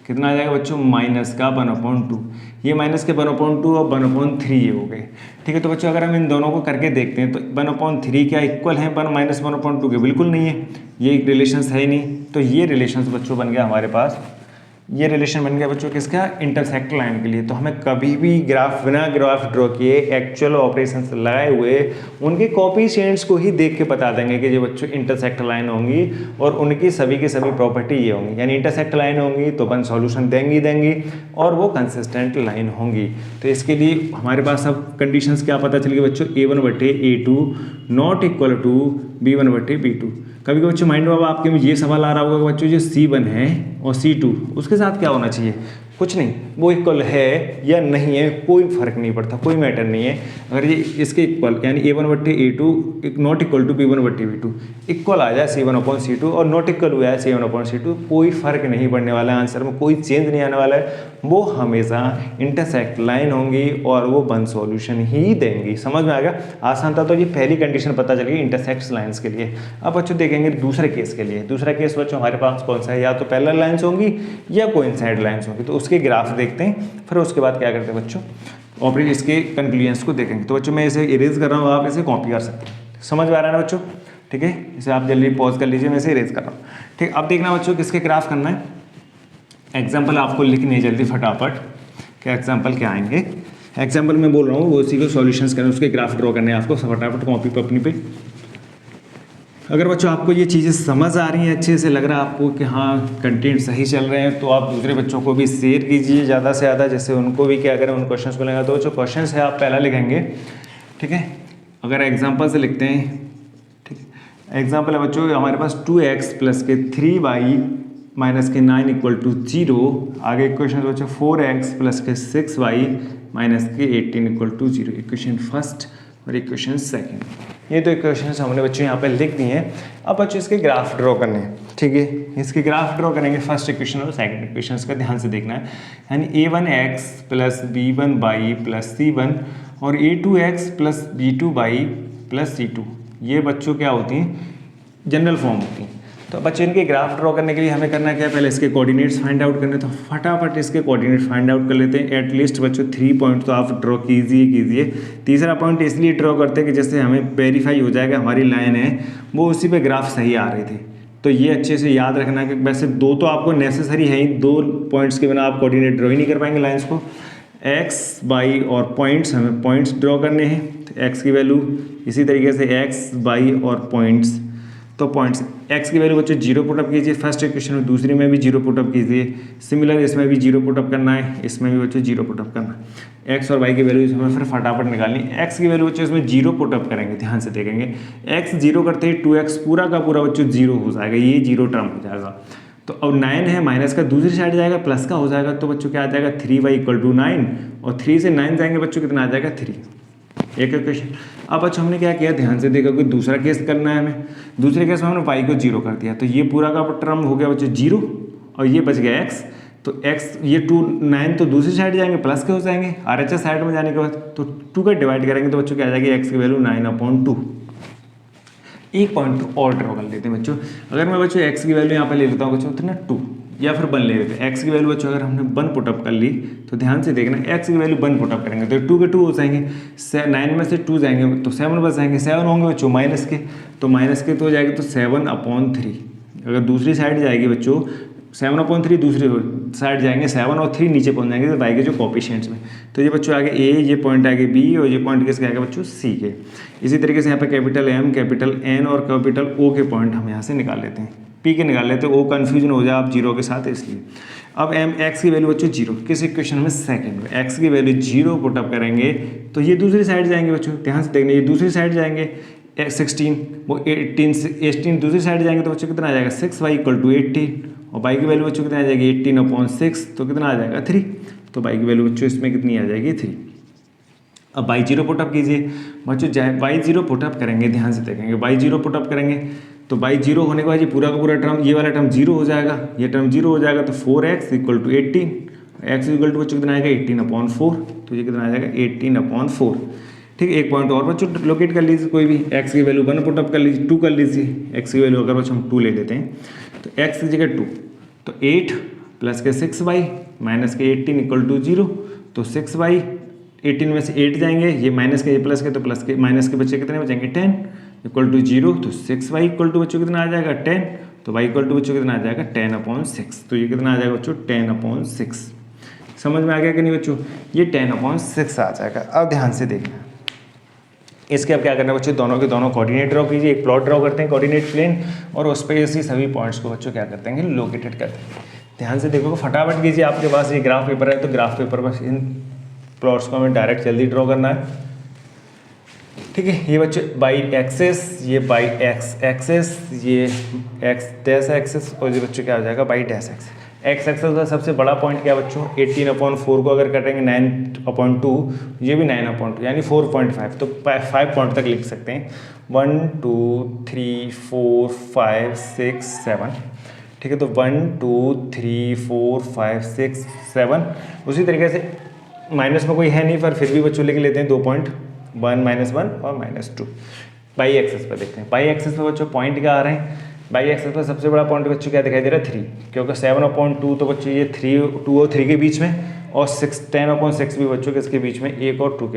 कितना आ जाएगा बच्चों, माइनस का 1/2, ये माइनस के 1/2 और 1/3 ये हो गए। ठीक है, तो बच्चों अगर हम इन दोनों को करके देखते हैं तो 1/3 क्या इक्वल है -1/2 के, बिल्कुल नहीं है, ये एक रिलेशंस है ही नहीं। तो ये रिलेशंस बच्चों बन गया हमारे पास, ये रिलेशन बन गया बच्चों किसका, इंटरसेक्ट लाइन के लिए। तो हमें कभी भी ग्राफ, बिना ग्राफ ड्रॉ किए एक्चुअल ऑपरेशंस लगाए हुए उनके कोएफिशिएंट्स को ही देख के बता देंगे कि जो बच्चों इंटरसेक्ट लाइन होंगी और उनकी सभी की सभी प्रॉपर्टी ये होंगी, यानी इंटरसेक्ट लाइन होंगी तो अपन सॉल्यूशन देंगी और वो कंसिस्टेंट लाइन होंगी। तो इसके लिए हमारे पास अब कंडीशंस क्या पता चल गई बच्चों, A1/A2 not equal to B1/B2। कभी बच्चों माइंड में आपके में ये सवाल आ रहा होगा कि बच्चों जो C1 है और C2 उसके साथ क्या होना चाहिए, कुछ नहीं, वो इक्वल है या नहीं है कोई फर्क नहीं पड़ता, कोई मैटर नहीं है। अगर ये इसके इक्वल यानी A1/A2 not equal to B1/B2 equal आ जाए C1/C2 और नॉट इक्वल हुआ है C1/C2, कोई फर्क नहीं पड़ने वाला है, आंसर में कोई चेंज नहीं आने वाला है, वो हमेशा इंटरसेक्ट लाइन होंगी और वो वन सॉल्यूशन ही देंगी। समझ में आ गया? आसान था। तो ये पहली कंडीशन पता चल गई इंटरसेक्ट लाइन्स के लिए। अब बच्चों देखेंगे दूसरे केस के लिए। दूसरा केस बच्चों हमारे पास कौन सा है, या तो पैरेलल लाइन्स होंगी या कोइंसाइड लाइन्स होंगी। तो उसके ग्राफ देखते हैं, फिर उसके बाद क्या करते हैं बच्चों, और फिर इसके कंक्लूजन्स को देखेंगे। तो बच्चों मैं इसे इरेज कर रहा हूँ, आप इसे कॉपी कर सकते हैं। समझ में आ रहा है ना बच्चों? ठीक है, इसे आप जल्दी पॉज कर लीजिए, मैं इसे इरेज कर रहा हूँ। ठीक, अब देखना बच्चों किसके ग्राफ करना है। एग्जाम्पल आपको लिखनी है जल्दी फटाफट, क्या एग्जाम्पल क्या आएंगे। एग्जाम्पल मैं बोल रहा हूँ वो उसी को सॉल्यूशंस करने, उसके ग्राफ ड्रॉ करने हैं आपको फटाफट कॉपी पर अपनी पे। अगर बच्चों आपको ये चीज़ें समझ आ रही हैं, अच्छे से लग रहा है आपको कि हाँ कंटेंट सही चल रहे हैं, तो आप दूसरे बच्चों को भी शेयर कीजिए ज़्यादा से ज़्यादा, जैसे उनको भी क्या करें, उन क्वेश्चंस को लेगा। तो जो क्वेश्चंस है आप पहला लिखेंगे, ठीक है। अगर एग्जांपल से लिखते हैं, ठीक है, एग्जांपल है बच्चों हमारे पास 2x plus K 3y minus के 9 इक्वल टू 0। आगे इक्वेशन बच्चों 4x प्लस के 6y माइनस के 18 इक्वल टू 0। इक्वेशन फर्स्ट और इक्वेशन सेकंड, ये दो इक्वेशंस हमने बच्चों यहाँ पे लिख दी हैं। अब बच्चों इसके ग्राफ ड्रॉ करने हैं, ठीक है। इसके ग्राफ ड्रॉ करेंगे फर्स्ट इक्वेशन और सेकंड इक्वेशन का ध्यान से देखना है। यानी a1x plus b1y plus c1 और a2x plus b2y plus c2, ये बच्चों क्या होती हैं, जनरल फॉर्म होती हैं। तो बच्चों इनके ग्राफ ड्रॉ करने के लिए हमें करना क्या है, पहले इसके कोऑर्डिनेट्स फाइंड आउट करने। तो फटाफट इसके कोऑर्डिनेट्स फाइंड आउट कर लेते हैं। एटलीस्ट बच्चों 3 पॉइंट तो आप ड्रॉ कीजिए। तीसरा पॉइंट इसलिए ड्रॉ करते हैं कि जैसे हमें वेरीफाई हो जाएगा हमारी लाइन है वो उसी पे ग्राफ सही आ रहे थे। तो ये अच्छे से याद रखना कि वैसे दो तो आपको नेसेसरी है ही, 2 पॉइंट्स के बिना आप कोऑर्डिनेट ड्रॉ ही नहीं कर पाएंगे लाइन्स को। एक्स वाई और पॉइंट्स, हमें पॉइंट्स ड्रॉ करने हैं। तो एक्स की वैल्यू इसी तरीके से एक्स वाई और पॉइंट्स, तो पॉइंट्स x की वैल्यू बच्चों 0 पुटअप कीजिए फर्स्ट इक्वेशन में, दूसरी में भी 0 पुटअप कीजिए। सिमिलर इसमें भी 0 पुटअप करना है, इसमें भी बच्चों 0 पुटअप करना है। x और y की वैल्यू हमें फिर फटाफट निकालनी है। x की वैल्यू बच्चों इसमें 0 पुटअप करेंगे, ध्यान से देखेंगे। x 0 करते ही 2x पूरा का पूरा बच्चों 0 हो जाएगा, ये 0 टर्म हो जाएगा। तो अब 9 है, माइनस का दूसरी साइड जाएगा, प्लस का हो जाएगा। तो बच्चों क्या आ जाएगा 3y इक्वल टू 9 और 3 से 9 जाएंगे बच्चों कितना आ जाएगा 3। एक इक्वेशन। अब बच्चों हमने क्या किया, ध्यान से देखा, कोई दूसरा केस करना है हमें। दूसरे केस में हमने y को 0 कर दिया, तो ये पूरा का टर्म हो गया बच्चों 0 और ये बच गया x। तो x ये 2 9 तो दूसरी साइड जाएंगे, प्लस के हो जाएंगे RHS साइड में जाने के बाद। तो 2 का डिवाइड करेंगे तो बच्चों क्या आ जाएगी, x की वैल्यू 9/2। एक पॉइंट और ड्रॉ कर लेते हैं बच्चों। अगर मैं बच्चों x की वैल्यू यहाँ पर ले लेता हूँ बच्चों तो ना 2 या फिर 1 ले लेते हैं। x की वैल्यू बच्चों अगर हमने 1 पुटअप कर ली तो ध्यान से देखना, x की वैल्यू 1 पुटअप करेंगे तो 2 के 2 हो जाएंगे, 9 में से 2 जाएंगे तो 7 बच जाएंगे। 7 होंगे बच्चों माइनस के, तो माइनस के तो हो जाएंगे तो 7/3। अगर दूसरी साइड जाएगी बच्चों 7/3, दूसरी साइड जाएंगे 7 और 3 नीचे पहुंच जाएंगे तो y के जो कोएफिशिएंट्स में। तो ये बच्चों आगे a, ये पॉइंट आगे b और ये पॉइंट किसके आएगा बच्चों c के। इसी तरीके से यहाँ पे कैपिटल M, कैपिटल N और कैपिटल O के पॉइंट हम यहाँ से निकाल लेते हैं, p के निकाल लेते हैं। O कन्फ्यूजन हो जाए आप 0 के साथ, इसलिए। अब x की वैल्यू बच्चों 0 किस इक्वेशन में, सेकंड में। x की वैल्यू 0 पुटअप करेंगे तो ये दूसरी साइड जाएंगे बच्चों, ध्यान से देखना, ये दूसरी साइड जाएंगे 16, वो 18 दूसरी साइड जाएंगे तो बच्चों कितना आ जाएगा 6y इक्वल टू 18 और y की वैल्यू बच्चों कितना आ जाएगी 18/6, तो कितना आ जाएगा 3। तो y की वैल्यू बच्चों इसमें कितनी आ जाएगी 3। अब y 0 पुटअप कीजिए बच्चों, y 0 पुटअप करेंगे, ध्यान से देखेंगे y 0 पुटअप करेंगे तो y 0 होने के बाद ये पूरा का पूरा टर्म, ये वाला टर्म 0 हो जाएगा, ये टर्म 0 हो जाएगा। तो 4x equal to 18, x equal to बच्चों कितना आएगा 18/4, तो ये कितना आ जाएगा 18/4। ठीक है, एक पॉइंट और बच्चों लोकेट कर लीजिए, कोई भी x की वैल्यू 1 पुटअप कर लीजिए, 2 कर लीजिए। x की वैल्यू अगर बच्चों हम 2 ले लेते हैं तो x की जगह 2, तो 8 प्लस के 6y माइनस के 18 इक्वल टू 0, तो 6y 18 में से 8 जाएंगे, ये माइनस के ये प्लस के, तो प्लस के माइनस के बच्चे कितने बचेंगे 10 इक्वल टू 0, तो 6y इक्वल टू बच्चों कितना आ जाएगा 10, तो y इक्वल टू बच्चों कितना आ जाएगा 10/6। तो ये कितना आ जाएगा बच्चों 10/6। समझ में आ गया कि नहीं बच्चों, ये 10/6 आ जाएगा। अब ध्यान से देखना, इसके अब क्या करना है बच्चों, दोनों के दोनों कोऑर्डिनेट ड्रॉ कीजिए। एक प्लॉट ड्रॉ करते हैं कोऑर्डिनेट प्लेन और उस पर इसी सभी पॉइंट्स को बच्चों क्या करते हैं लोकेटेड करते हैं। ध्यान से देखो, फटाफट कीजिए, आपके पास ये ग्राफ पेपर है तो ग्राफ पेपर पर इन प्लॉट्स को हमें डायरेक्ट जल्दी ड्रॉ करना है। ठीक है, ये बच्चों बाई एक्सेस, ये बाई एक्स एक्सेस, ये एक्स डैश एक्सेस और ये बच्चों क्या हो जाएगा Y dash axis. X axis का सबसे बड़ा पॉइंट क्या है बच्चों, 18/4 को अगर कटेंगे 9/2, ये भी 9/2 यानी 4.5, तो 5 पॉइंट तक लिख सकते हैं। 1 2 3 4 5 6 7, ठीक है। तो 1 2 3 4 5 6 7। उसी तरीके से माइनस में कोई है नहीं, पर फिर भी बच्चों लिख लेते हैं 2 पॉइंट, 1 -1 और -2। बाई एक्सेस पर देखते हैं, बाई एक्सेस पर बच्चों पॉइंट क्या आ रहे हैं, बाई एक्सेस पर सबसे बड़ा पॉइंट बच्चों क्या दिखाई दे रहा है, 3, क्योंकि 7/2 तो बच्चों ये 2 और 3 के बीच में, और 10/6 भी बच्चों किसके बीच में, 1 और 2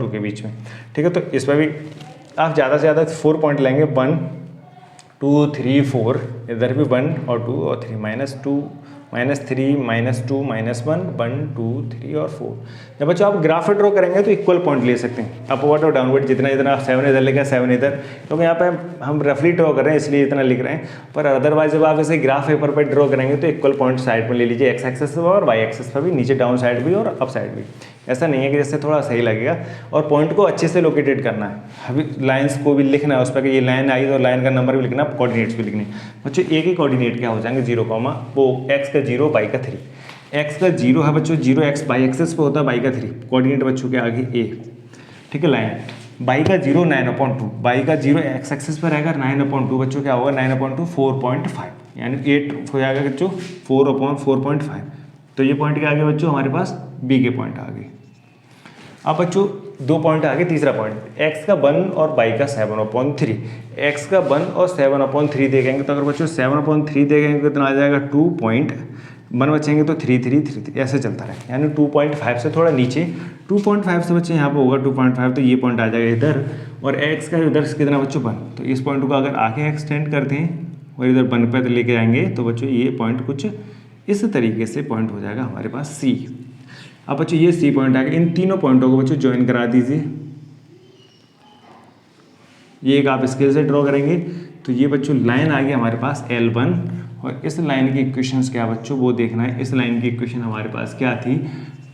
के बीच में, ठीक है। तो इस पर भी आप ज़्यादा से ज़्यादा 4 पॉइंट लेंगे, 1 2 3 4, इधर भी 1 और 2 और 3, -2 -3 -2 -1 1 2 3 और 4। जब बच्चों आप ग्राफ ड्रॉ करेंगे तो इक्वल पॉइंट ले सकते हैं, अपवर्ड और डाउनवर्ड, जितना इतना 7 इधर लेगा 7 इधर, क्योंकि यहाँ पे हम रफली ड्रॉ कर रहे हैं इसलिए इतना लिख रहे हैं। पर अदरवाइज जब आप इसे ग्राफ पेपर पर ड्रॉ करेंगे तो इक्वल पॉइंट साइड में ले लीजिए, एक्स एक्सेस पर और वाई एक्सेस पर भी, नीचे डाउन साइड भी और अप साइड भी। ऐसा नहीं है कि जैसे थोड़ा सही लगेगा, और पॉइंट को अच्छे से लोकेटेड करना है। अभी लाइंस को भी लिखना है उस पर कि ये लाइन आई, और लाइन का नंबर भी लिखना है, कोऑर्डिनेट्स भी लिखने। बच्चों एक ही कोऑर्डिनेट क्या हो जाएंगे, 0, वो एक्स का 0 बाई का 3। एक्स का 0 है बच्चों, 0 एक्स बाई एक्सेस पे होता है, बाई का 3 कोऑर्डिनेट बच्चों के आगे ए, ठीक है। लाइन बाई का 0 9/2, बाई का 0 एक्स एक्सेस पर रहेगा, 9/2 बच्चों क्या होगा, 9/2 4.5, यानी 8 हो जाएगा बच्चों 4/4.5। तो ये पॉइंट के आगे बच्चों हमारे पास बी के पॉइंट आ गए। अब बच्चों 2 पॉइंट आगे, तीसरा पॉइंट एक्स का 1 और बाई का 7/3। एक्स का 1 और 7/3 देखेंगे तो अगर बच्चों 7/3 देखेंगे तो कितना आ जाएगा, 2.1 बचेंगे तो 3 3 3 3 ऐसे चलता रहे, यानी 2.5 से थोड़ा नीचे, 2.5 से बच्चे यहाँ पे होगा 2.5, तो ये पॉइंट आ जाएगा इधर, और एक्स का इधर से कितना बच्चों 1, तो इस पॉइंट को अगर आगे एक्सटेंड करते हैं और इधर 1 पे लेके आएंगे तो बच्चों ये पॉइंट कुछ इस तरीके से पॉइंट हो जाएगा हमारे पास सी। अब बच्चों ये सी पॉइंट आ गया, इन तीनों पॉइंटों को बच्चों ज्वाइन करा दीजिए। ये एक आप स्केल से ड्रॉ करेंगे तो ये बच्चों लाइन आ गई हमारे पास L1, और इस लाइन की इक्वेशंस क्या बच्चों वो देखना है। इस लाइन की इक्वेशन हमारे पास क्या थी,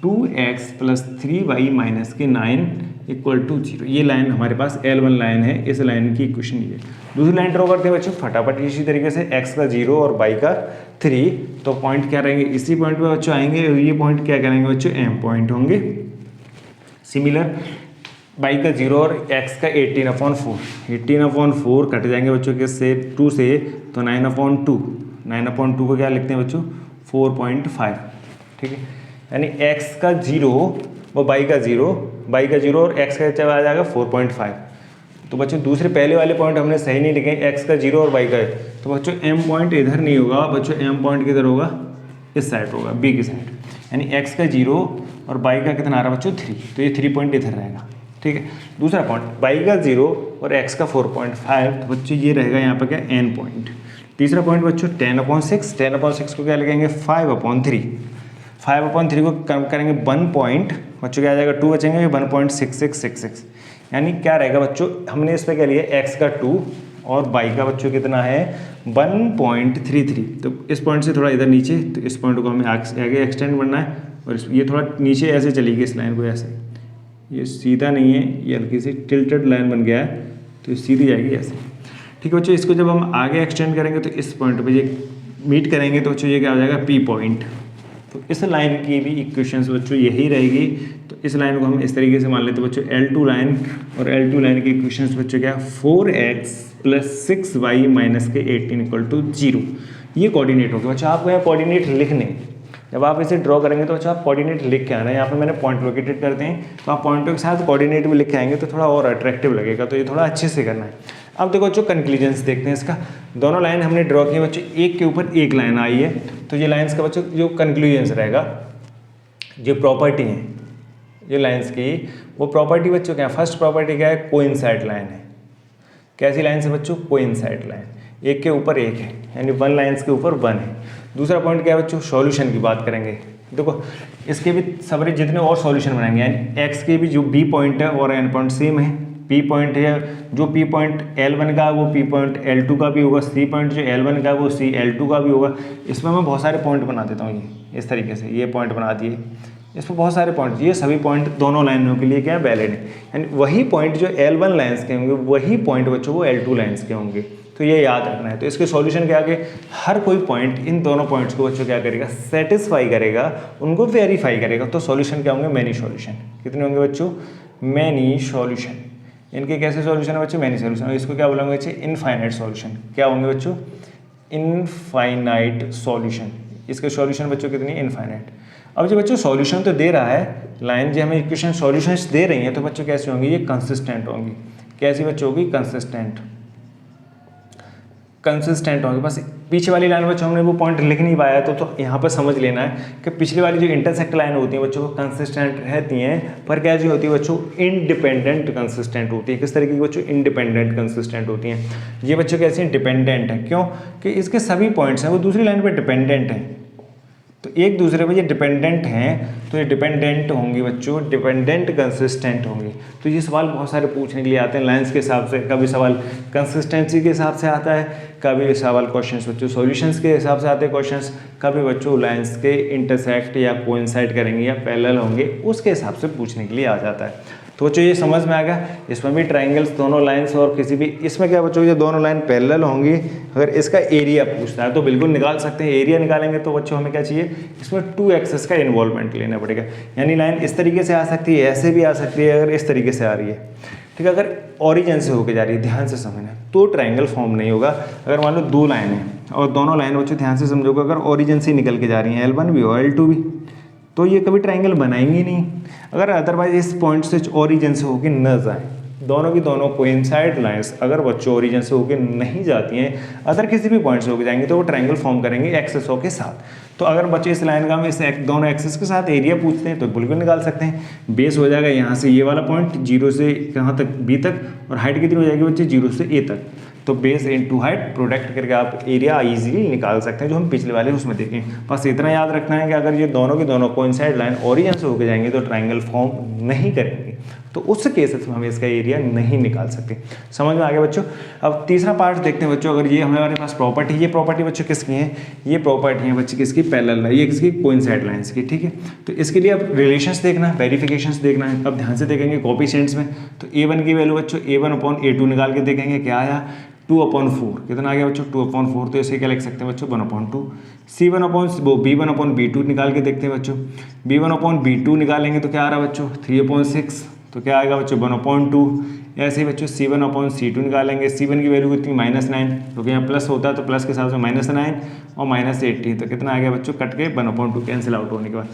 2x + 3y - 9 = 0। ये लाइन हमारे पास L1 लाइन है, इस लाइन की इक्वेशन ये। दूसरी लाइन ड्रॉ करते हैं बच्चों फटाफट इसी तरीके से, x का 0 और y का 3, तो पॉइंट क्या रहेंगे, इसी पॉइंट पे बच्चों आएंगे, ये पॉइंट क्या करेंगे बच्चों, M पॉइंट होंगे। सिमिलर y का 0 और x का 18/4, 18/4 कट जाएंगे बच्चों के से 2 से, तो 9/2, 9/2 को क्या लिखते हैं बच्चों, 4.5, ठीक है। यानी x का 0 वो y का 0 और x का आ जाएगा 4.5। तो बच्चों दूसरे पहले वाले पॉइंट हमने सही नहीं लिखे, x का 0 और y का है, तो बच्चों m पॉइंट इधर नहीं होगा बच्चों, m पॉइंट किधर होगा, इस साइड होगा, b की साइड, यानी x का 0 और y का कितना आ रहा है बच्चों 3, तो ये 3 पॉइंट इधर रहेगा, ठीक है। दूसरा पॉइंट y का 0 और x का 4.5, तो बच्चों ये रहेगा यहाँ पर क्या, n पॉइंट। तीसरा पॉइंट बच्चों 10/6, 10/6 को क्या लिखेंगे, 5/3, 5/3 को कम करेंगे 1 पॉइंट, बच्चों क्या आ जाएगा 2 बचेंगे, 1.6666, यानी क्या रहेगा बच्चों, हमने इस पर क्या लिया, x का 2 और y का बच्चों कितना है 1.33, तो इस पॉइंट से थोड़ा इधर नीचे, तो इस पॉइंट को हमें आगे एक्सटेंड करना है, और ये थोड़ा नीचे ऐसे चलेगी इस लाइन को, ऐसे, ये सीधा नहीं है, ये हल्की सी टिल्टेड लाइन बन गया है, तो ये सीधी जाएगी ऐसे, ठीक है बच्चों। इसको जब हम आगे एक्सटेंड करेंगे तो इस पॉइंट पे ये मीट करेंगे, तो बच्चों ये क्या हो जाएगा, P पॉइंट। तो इस लाइन की भी इक्वेशंस बच्चों यही रहेगी, तो इस लाइन को हम इस तरीके से मान लेते हैं बच्चों L2 लाइन, और L2 लाइन की इक्वेशंस बच्चों क्या, 4x + 6y - 18 = 0। ये कोऑर्डिनेट होगा बच्चों, आपको यहाँ कोऑर्डिनेट लिखने, जब आप इसे ड्रॉ करेंगे तो अच्छा आप कोऑर्डिनेट लिख के आना है। यहाँ पे मैंने पॉइंट लोकेटेड करते हैं, तो आप पॉइंटों के साथ कोऑर्डिनेट भी लिख के आएंगे तो थोड़ा और अट्रैक्टिव लगेगा, तो ये थोड़ा अच्छे से करना है। अब देखो बच्चों कंक्लूजन्स देखते हैं इसका, दोनों लाइन हमने ड्रॉ की बच्चों, एक के ऊपर एक लाइन आई है, तो ये लाइन्स का बच्चों जो कंक्लूजन्स रहेगा, जो प्रॉपर्टी है जो लाइन्स की, वो प्रॉपर्टी बच्चों क्या है, फर्स्ट प्रॉपर्टी क्या है, कोइंसाइड लाइन है। कैसी लाइन से बच्चों, कोइंसाइड लाइन, एक के ऊपर एक है, यानी 1 लाइन्स के ऊपर 1 है। दूसरा पॉइंट क्या है बच्चों, सॉल्यूशन की बात करेंगे, देखो इसके भी सारे जितने और सॉल्यूशन बनाएंगे, यानी एक्स के भी जो बी पॉइंट है और एन पॉइंट सेम है, पी पॉइंट है जो पी पॉइंट L1 का वो पी पॉइंट L2 का भी होगा, सी पॉइंट जो L1 का वो सी L2 का भी होगा। इसमें मैं बहुत सारे पॉइंट बना देता हूँ, ये इस तरीके से ये पॉइंट बना दिए, इस पर बहुत सारे पॉइंट, ये सभी पॉइंट दोनों लाइनों के लिए क्या वैलिड है, यानी वही पॉइंट जो L1 लाइन्स के होंगे वही पॉइंट बच्चों वो L2 लाइन्स के होंगे। तो ये याद रखना है। तो इसके सॉल्यूशन के आगे हर कोई पॉइंट इन दोनों पॉइंट्स को बच्चों क्या करेगा, सेटिस्फाई करेगा, उनको वेरीफाई करेगा। तो सॉल्यूशन क्या होंगे, मैनी सॉल्यूशन। कितने होंगे बच्चों, मैनी सॉल्यूशन। इनके कैसे सॉल्यूशन है बच्चों, मैनी सॉल्यूशन। और इसको क्या बोलेंगे बच्चे, इनफाइनाइट सॉल्यूशन। क्या होंगे बच्चों, इनफाइनाइट सॉल्यूशन। इसके सॉल्यूशन बच्चों कितनी, इनफाइनाइट। अब जो बच्चों सॉल्यूशन तो दे रहा है, लाइन जो हमें इक्वेशन सॉल्यूशंस दे रही हैं, तो बच्चों कैसी होंगी, ये कंसिस्टेंट होंगी। कैसी बच्चों होगी, कंसिस्टेंट, कंसिस्टेंट होंगे। बस पीछे वाली लाइन बच्चों हमने वो पॉइंट लिख नहीं पाया, तो यहाँ पर समझ लेना है कि पिछली वाली जो इंटरसेक्ट लाइन होती है बच्चों को कंसिस्टेंट रहती हैं, पर क्या जो होती है बच्चों, इंडिपेंडेंट कंसिस्टेंट होती है। किस तरीके की बच्चों, इंडिपेंडेंट कंसिस्टेंट होती हैं। ये बच्चों कैसे हैं, डिपेंडेंट है। क्यों कि इसके सभी पॉइंट्स हैं वो दूसरी लाइन पर डिपेंडेंट हैं, तो एक दूसरे पर ये डिपेंडेंट हैं, तो ये डिपेंडेंट होंगी बच्चों, डिपेंडेंट कंसिस्टेंट होंगी। तो ये सवाल बहुत सारे पूछने के लिए आते हैं लाइंस के हिसाब से। कभी सवाल कंसिस्टेंसी के हिसाब से आता है, कभी सवाल क्वेश्चंस बच्चों सॉल्यूशंस के हिसाब से आते हैं क्वेश्चंस, कभी बच्चों लाइंस के इंटरसेक्ट या कोइंसाइड करेंगे या पैरेलल होंगे उसके हिसाब से पूछने के लिए आ जाता है। तो बच्चों ये समझ में आ गया। इसमें भी ट्राइंगल्स दोनों लाइंस और किसी भी, इसमें क्या बच्चों ये दोनों लाइन पैरेलल होंगी। अगर इसका एरिया पूछता है तो बिल्कुल निकाल सकते हैं। एरिया निकालेंगे तो बच्चों हमें क्या चाहिए, इसमें 2 एक्सेस का इन्वॉल्वमेंट लेना पड़ेगा। यानी लाइन इस तरीके से आ सकती है, ऐसे भी आ सकती है, अगर इस तरीके से आ रही है, ठीक है। अगर ओरिजिन से होकर जा रही है, ध्यान से समझना, तो ट्राइंगल फॉर्म नहीं होगा। अगर मान लो 2 लाइन है और दोनों लाइन बच्चों ध्यान से समझोगे, अगर ओरिजिन से निकल के जा रही है, L1 भी और L2 भी, तो ये कभी ट्राइंगल बनाएंगे नहीं। अगर अदरवाइज इस पॉइंट से ओरिजिन से होकर न जाए, दोनों की दोनों कोइंसाइड लाइंस अगर बच्चों ओरिजिन से होकर नहीं जाती हैं, अदर किसी भी पॉइंट से होकर जाएंगे, तो वो ट्राइंगल फॉर्म करेंगे एक्सेसों के साथ। तो अगर बच्चे इस लाइन का हम इस दोनों एक्सेस के साथ एरिया पूछते हैं तो बिल्कुल निकाल सकते हैं। बेस हो जाएगा यहाँ से ये वाला पॉइंट 0 से कहाँ तक, B तक, और हाइट कितनी हो जाएगी बच्चे, 0 से A तक। तो बेस इनटू हाइट प्रोडक्ट करके आप एरिया इजीली निकाल सकते हैं, जो हम पिछले वाले उसमें देखें। बस इतना याद रखना है कि अगर ये दोनों की दोनों कोइंसाइड लाइन ओरिजिन से होकर जाएंगे तो ट्राइंगल फॉर्म नहीं करेंगे, तो उस केसेस में हम इसका एरिया नहीं निकाल सकते। समझ में आ गया बच्चों। अब तीसरा पार्ट देखते हैं बच्चों। अगर ये हमारे पास प्रॉपर्टी, ये प्रॉपर्टी बच्चों किसकी है, ये प्रॉपर्टी है बच्चे किसकी, पैरेलल, ये किसकी, कोइंसाइड लाइंस की, ठीक है। तो इसके लिए अब रिलेशंस देखना है, वेरिफिकेशंस देखना है। अब ध्यान से देखेंगे कोएफिशिएंट्स में, तो A1 की वैल्यू बच्चों A1/A2 निकाल के देखेंगे, क्या आया 2/4, कितना आ गया बच्चों 2/4। तो इसे क्या लिख सकते हैं बच्चों 1/2। B1/B2 निकाल के देखते हैं बच्चों, B1/B2 निकालेंगे तो क्या आ रहा है बच्चों 3/6, तो क्या आएगा बच्चों 1/2। ऐसे ही बच्चों C1/C2 निकालेंगे। C1 की वैल्यू कितनी -9, क्योंकि यहाँ प्लस होता है तो प्लस के साथ में -9 और -18, तो कितना आ गया बच्चों कट के 1/2 कैंसिल आउट होने के बाद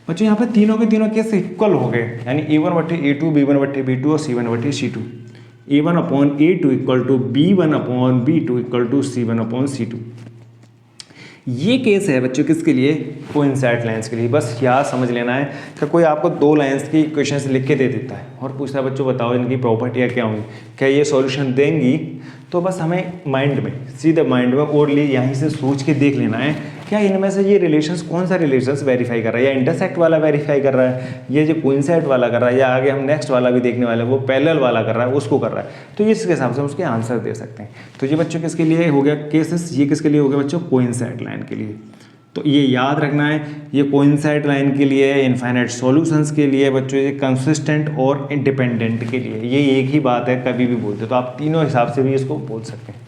बच्चों यहाँ पे तीनों के तीनों केस इक्वल हो गए, यानी A1/A2, B1/B2 और C1/C2। A1/A2 equal to B1/B2 equal to C1/C2। ये केस है बच्चों किसके लिए, कोइंसाइड लाइंस के लिए। बस यहाँ समझ लेना है कि कोई आपको 2 लाइंस की इक्वेशंस लिख के दे देता है और पूछता है बच्चों बताओ इनकी प्रॉपर्टियाँ क्या होंगी, क्या ये सॉल्यूशन देंगी। तो बस हमें माइंड में, सीधे माइंड में ओरली यहीं से सोच के देख लेना है क्या इनमें से ये रिलेशंस, कौन सा रिलेशंस वेरीफाई कर रहा है, या इंटरसेक्ट वाला वेरीफाई कर रहा है, ये जो कोइंसाइड वाला कर रहा है, या आगे हम नेक्स्ट वाला भी देखने वाले हैं वो पैरेलल वाला कर रहा है, उसको कर रहा है। तो इसके हिसाब से हम उसके आंसर दे सकते हैं। तो ये बच्चों किसके लिए हो गया केसेस, ये किसके लिए हो गया बच्चों, कोइंसाइड लाइन के लिए। तो ये याद रखना है, ये कोइंसाइड लाइन के लिए है, इनफाइनाइट सॉल्यूशंस के लिए बच्चों, ये कंसिस्टेंट और इंडिपेंडेंट के लिए, ये एक ही बात है, कभी भी बोलते तो आप तीनों हिसाब से भी इसको बोल सकते हैं।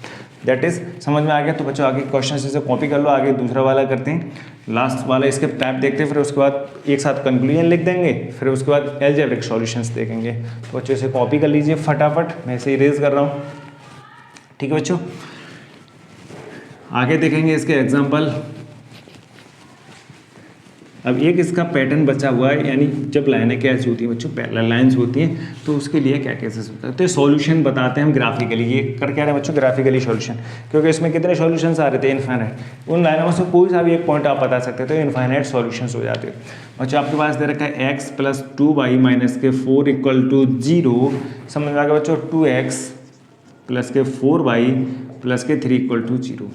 दैट इज समझ में आ गया। तो बच्चों आगे क्वेश्चन से कॉपी कर लो, आगे दूसरा वाला करते हैं, लास्ट वाला इसके टाइप देखते हैं, फिर उसके बाद एक साथ कंक्लूजन लिख देंगे, फिर उसके बाद एल्जेब्रिक सॉल्यूशंस देखेंगे। तो बच्चों इसे कॉपी कर लीजिए फटाफट, मैं इसे इरेज कर रहा हूँ, ठीक है बच्चों। आगे देखेंगे इसके एग्जाम्पल। अब एक इसका पैटर्न बचा हुआ है, यानी जब लाइनें कैसी होती हैं बच्चों, पैरेलल लाइंस होती हैं, तो उसके लिए क्या केसेस होता है। तो सॉल्यूशन बताते हैं हम ग्राफिकली, ये कर क्या रहे हैं बच्चों, ग्राफिकली सॉल्यूशन, क्योंकि इसमें कितने सॉल्यूशंस आ रहे थे, इनफाइनाइट। उन लाइनों में से कोई सा भी एक पॉइंट आप बता सकते थे, तो इनफाइनाइट सॉल्यूशंस हो जाते हैं। बच्चों आपके पास दे रखा है x + 2y - 4 = 0। समझ में आ गया बच्चों, 2x + 4y + 3 = 0,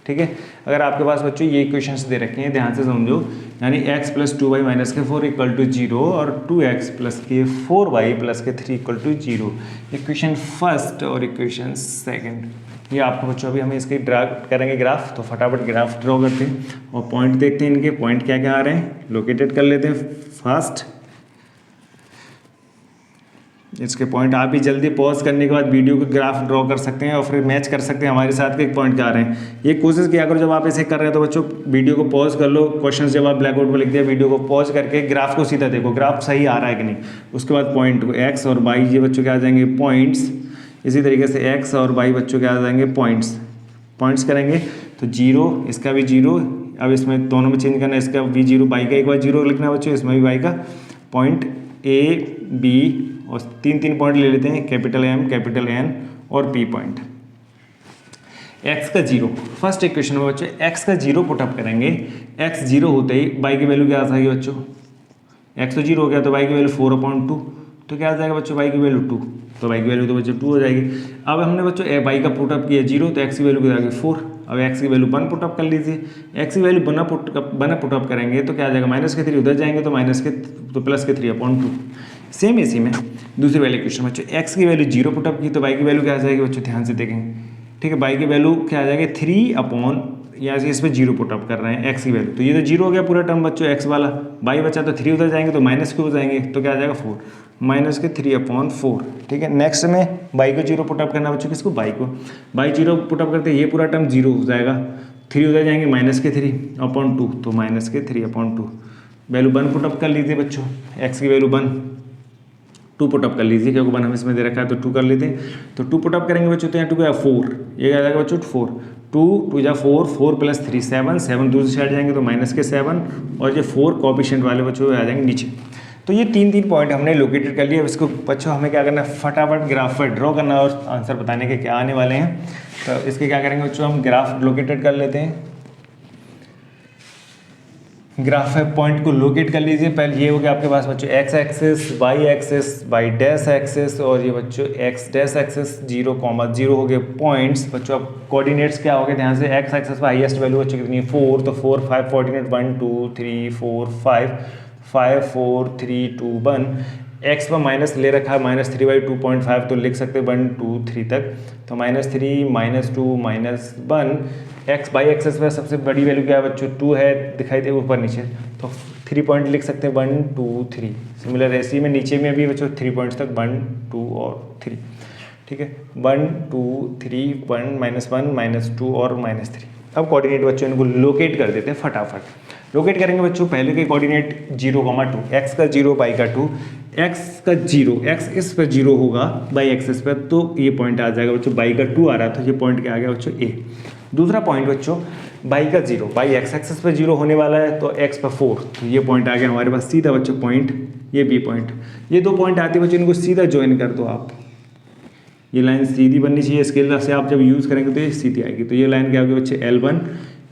ठीक है। अगर आपके पास बच्चों ये इक्वेशंस दे रखे हैं, ध्यान से समझो, यानी x + 2y - 4 = 0 और 2x + 4y + 3 = 0। इक्वेशन फर्स्ट और इक्वेशन सेकंड, ये आपको बच्चों अभी हमें इसकी ड्रा करेंगे ग्राफ, तो फटाफट ग्राफ ड्रॉ करते हैं और पॉइंट देखते हैं, इनके पॉइंट क्या क्या आ रहे हैं, लोकेटेड कर लेते हैं फास्ट। इसके पॉइंट आप भी जल्दी पॉज करने के बाद वीडियो को ग्राफ ड्रॉ कर सकते हैं और फिर मैच कर सकते हैं हमारे साथ के पॉइंट क्या आ रहे हैं। ये कोशिश किया करो जब आप ऐसे कर रहे हैं तो बच्चों वीडियो को पॉज कर लो, क्वेश्चन जब आप ब्लैक बोर्ड पर लिख दिया वीडियो को पॉज करके ग्राफ को सीधा देखो, ग्राफ सही आ रहा है कि नहीं। उसके बाद पॉइंट एक्स और वाई ये बच्चों क्या आ जाएंगे पॉइंट्स। इसी तरीके से एक्स और वाई बच्चों क्या आ जाएंगे पॉइंट्स करेंगे तो जीरो, इसका भी जीरो। अब इसमें दोनों में चेंज करना है, इसका भी जीरो, वाई का एक बार जीरो लिखना है बच्चों, इसमें भी वाई का पॉइंट ए बी और तीन पॉइंट ले लेते हैं, कैपिटल एम कैपिटल एन और पी पॉइंट। एक्स का जीरो, फर्स्ट इक्वेशन में बच्चों एक्स का जीरो पुटअप करेंगे। एक्स जीरो होते ही वाई की वैल्यू क्या आ जाएगी बच्चों, एक्स तो जीरो हो गया तो वाई की वैल्यू 4/2, तो क्या आ जाएगा बच्चों वाई की वैल्यू 2, तो वाई की वैल्यू तो बच्चों 2 हो जाएगी। अब हमने बच्चों वाई का पुटअप किया जीरो तो एक्स की वैल्यू क्या आ गई 4। अब एक्स की वैल्यू 1 पुटअप कर लीजिए, एक्स की वैल्यू बना पुटअप करेंगे तो क्या आ जाएगा माइनस के 3 उधर जाएंगे तो प्लस के 3/2। सेम इसी में दूसरी वाली क्वेश्चन बच्चों एक्स की वैल्यू जीरो पुटअप की तो वाई की वैल्यू क्या आ जाएगी बच्चों, ध्यान से देखेंगे, ठीक है। वाई की वैल्यू क्या आ जाएगी 3 यहाँ से इस पर जीरो पुटअप कर रहे हैं एक्स की वैल्यू, तो ये तो जीरो हो गया पूरा टर्म बच्चों एक्स वाला। वाई बचा तो 3 उधर जाएंगे तो माइनस के हो जाएंगे तो क्या आ जाएगा 4, माइनस के 3/4, ठीक है। नेक्स्ट में वाई को जीरो पुटअप करना बच्चों, किसको वाई को, वाई जीरो पुटअप करते ये पूरा टर्म जीरो हो जाएगा, 3 उधर जाएंगे माइनस के 3/2 तो माइनस के 3/2। वैल्यू 1 पुटअप कर लीजिए बच्चों, एक्स की वैल्यू 1, 2 पुटअप कर लीजिए क्योंकि 1 हम इसमें दे रखा है तो 2 कर लेते हैं, तो 2 पुटअप करेंगे बच्चों तो यहाँ 2 का 4, ये क्या जाएगा बच्चों 4, 2 जा 4, 4 + 3 7 दूसरी साइड जाएंगे तो माइनस के 7 और ये 4 कोएफिशिएंट वाले बच्चों आ जाएंगे नीचे। तो ये तीन पॉइंट हमने लोकेटेड कर लिए। अब इसको बच्चों हमें क्या करना है फटाफट ग्राफ पर ड्रॉ करना और आंसर बताने के क्या आने वाले हैं। तो इसके क्या करेंगे बच्चों हम ग्राफ लोकेटेड कर लेते हैं। ग्राफ है पॉइंट को लोकेट कर लीजिए। पहले ये हो गया आपके पास बच्चों X axis, Y dash axis और ये बच्चों एक्स डैश एक्सिस 0,0 हो गए पॉइंट्स। बच्चों अब कोऑर्डिनेट्स क्या हो गए ध्यान से, एक्स एक्सिस पर हाईएस्ट वैल्यू बच्चों कितनी है 4, तो 4 5 कोऑर्डिनेट 1 2 3 4 5 5 4 3 2 1। एक्स पर माइनस ले रखा है -3/2.5 तो लिख सकते हैं 1 2 3 तक, तो -3 -2 -1। एक्स बाई एक्सेस पर सबसे बड़ी वैल्यू क्या है बच्चों 2 है, दिखाई दे ऊपर नीचे, तो 3 पॉइंट लिख सकते हैं 1 2 3। सिमिलर ऐसे में नीचे में भी बच्चों 3 पॉइंट्स तक 1 2 और 3, ठीक है 1 2 3 1 -1 -2 और -3। अब कोऑर्डिनेट बच्चों इनको लोकेट कर देते हैं फटाफट। लोकेट करेंगे बच्चों पहले के कोऑर्डिनेट 0,2, एक्स का 0 वाई का 2, एक्स का 0 एक्स इस पर 0 होगा बाई एक्सेस पर तो ये पॉइंट आ जाएगा बच्चों, बाई का 2 आ रहा था ये पॉइंट क्या आ गया बच्चों ए। दूसरा पॉइंट बच्चों बाई का 0, बाई एक्स एक्सेस पर 0 होने वाला है तो एक्स पर 4, तो ये पॉइंट आ गया हमारे पास सीधा बच्चों पॉइंट, ये बी पॉइंट। ये 2 पॉइंट आते हैं बच्चों, इनको सीधा ज्वाइन कर दो आप। ये लाइन सीधी बननी चाहिए, स्केल से आप जब यूज़ करेंगे तो ये सीधी आएगी। तो ये लाइन क्या होगी बच्चे L1।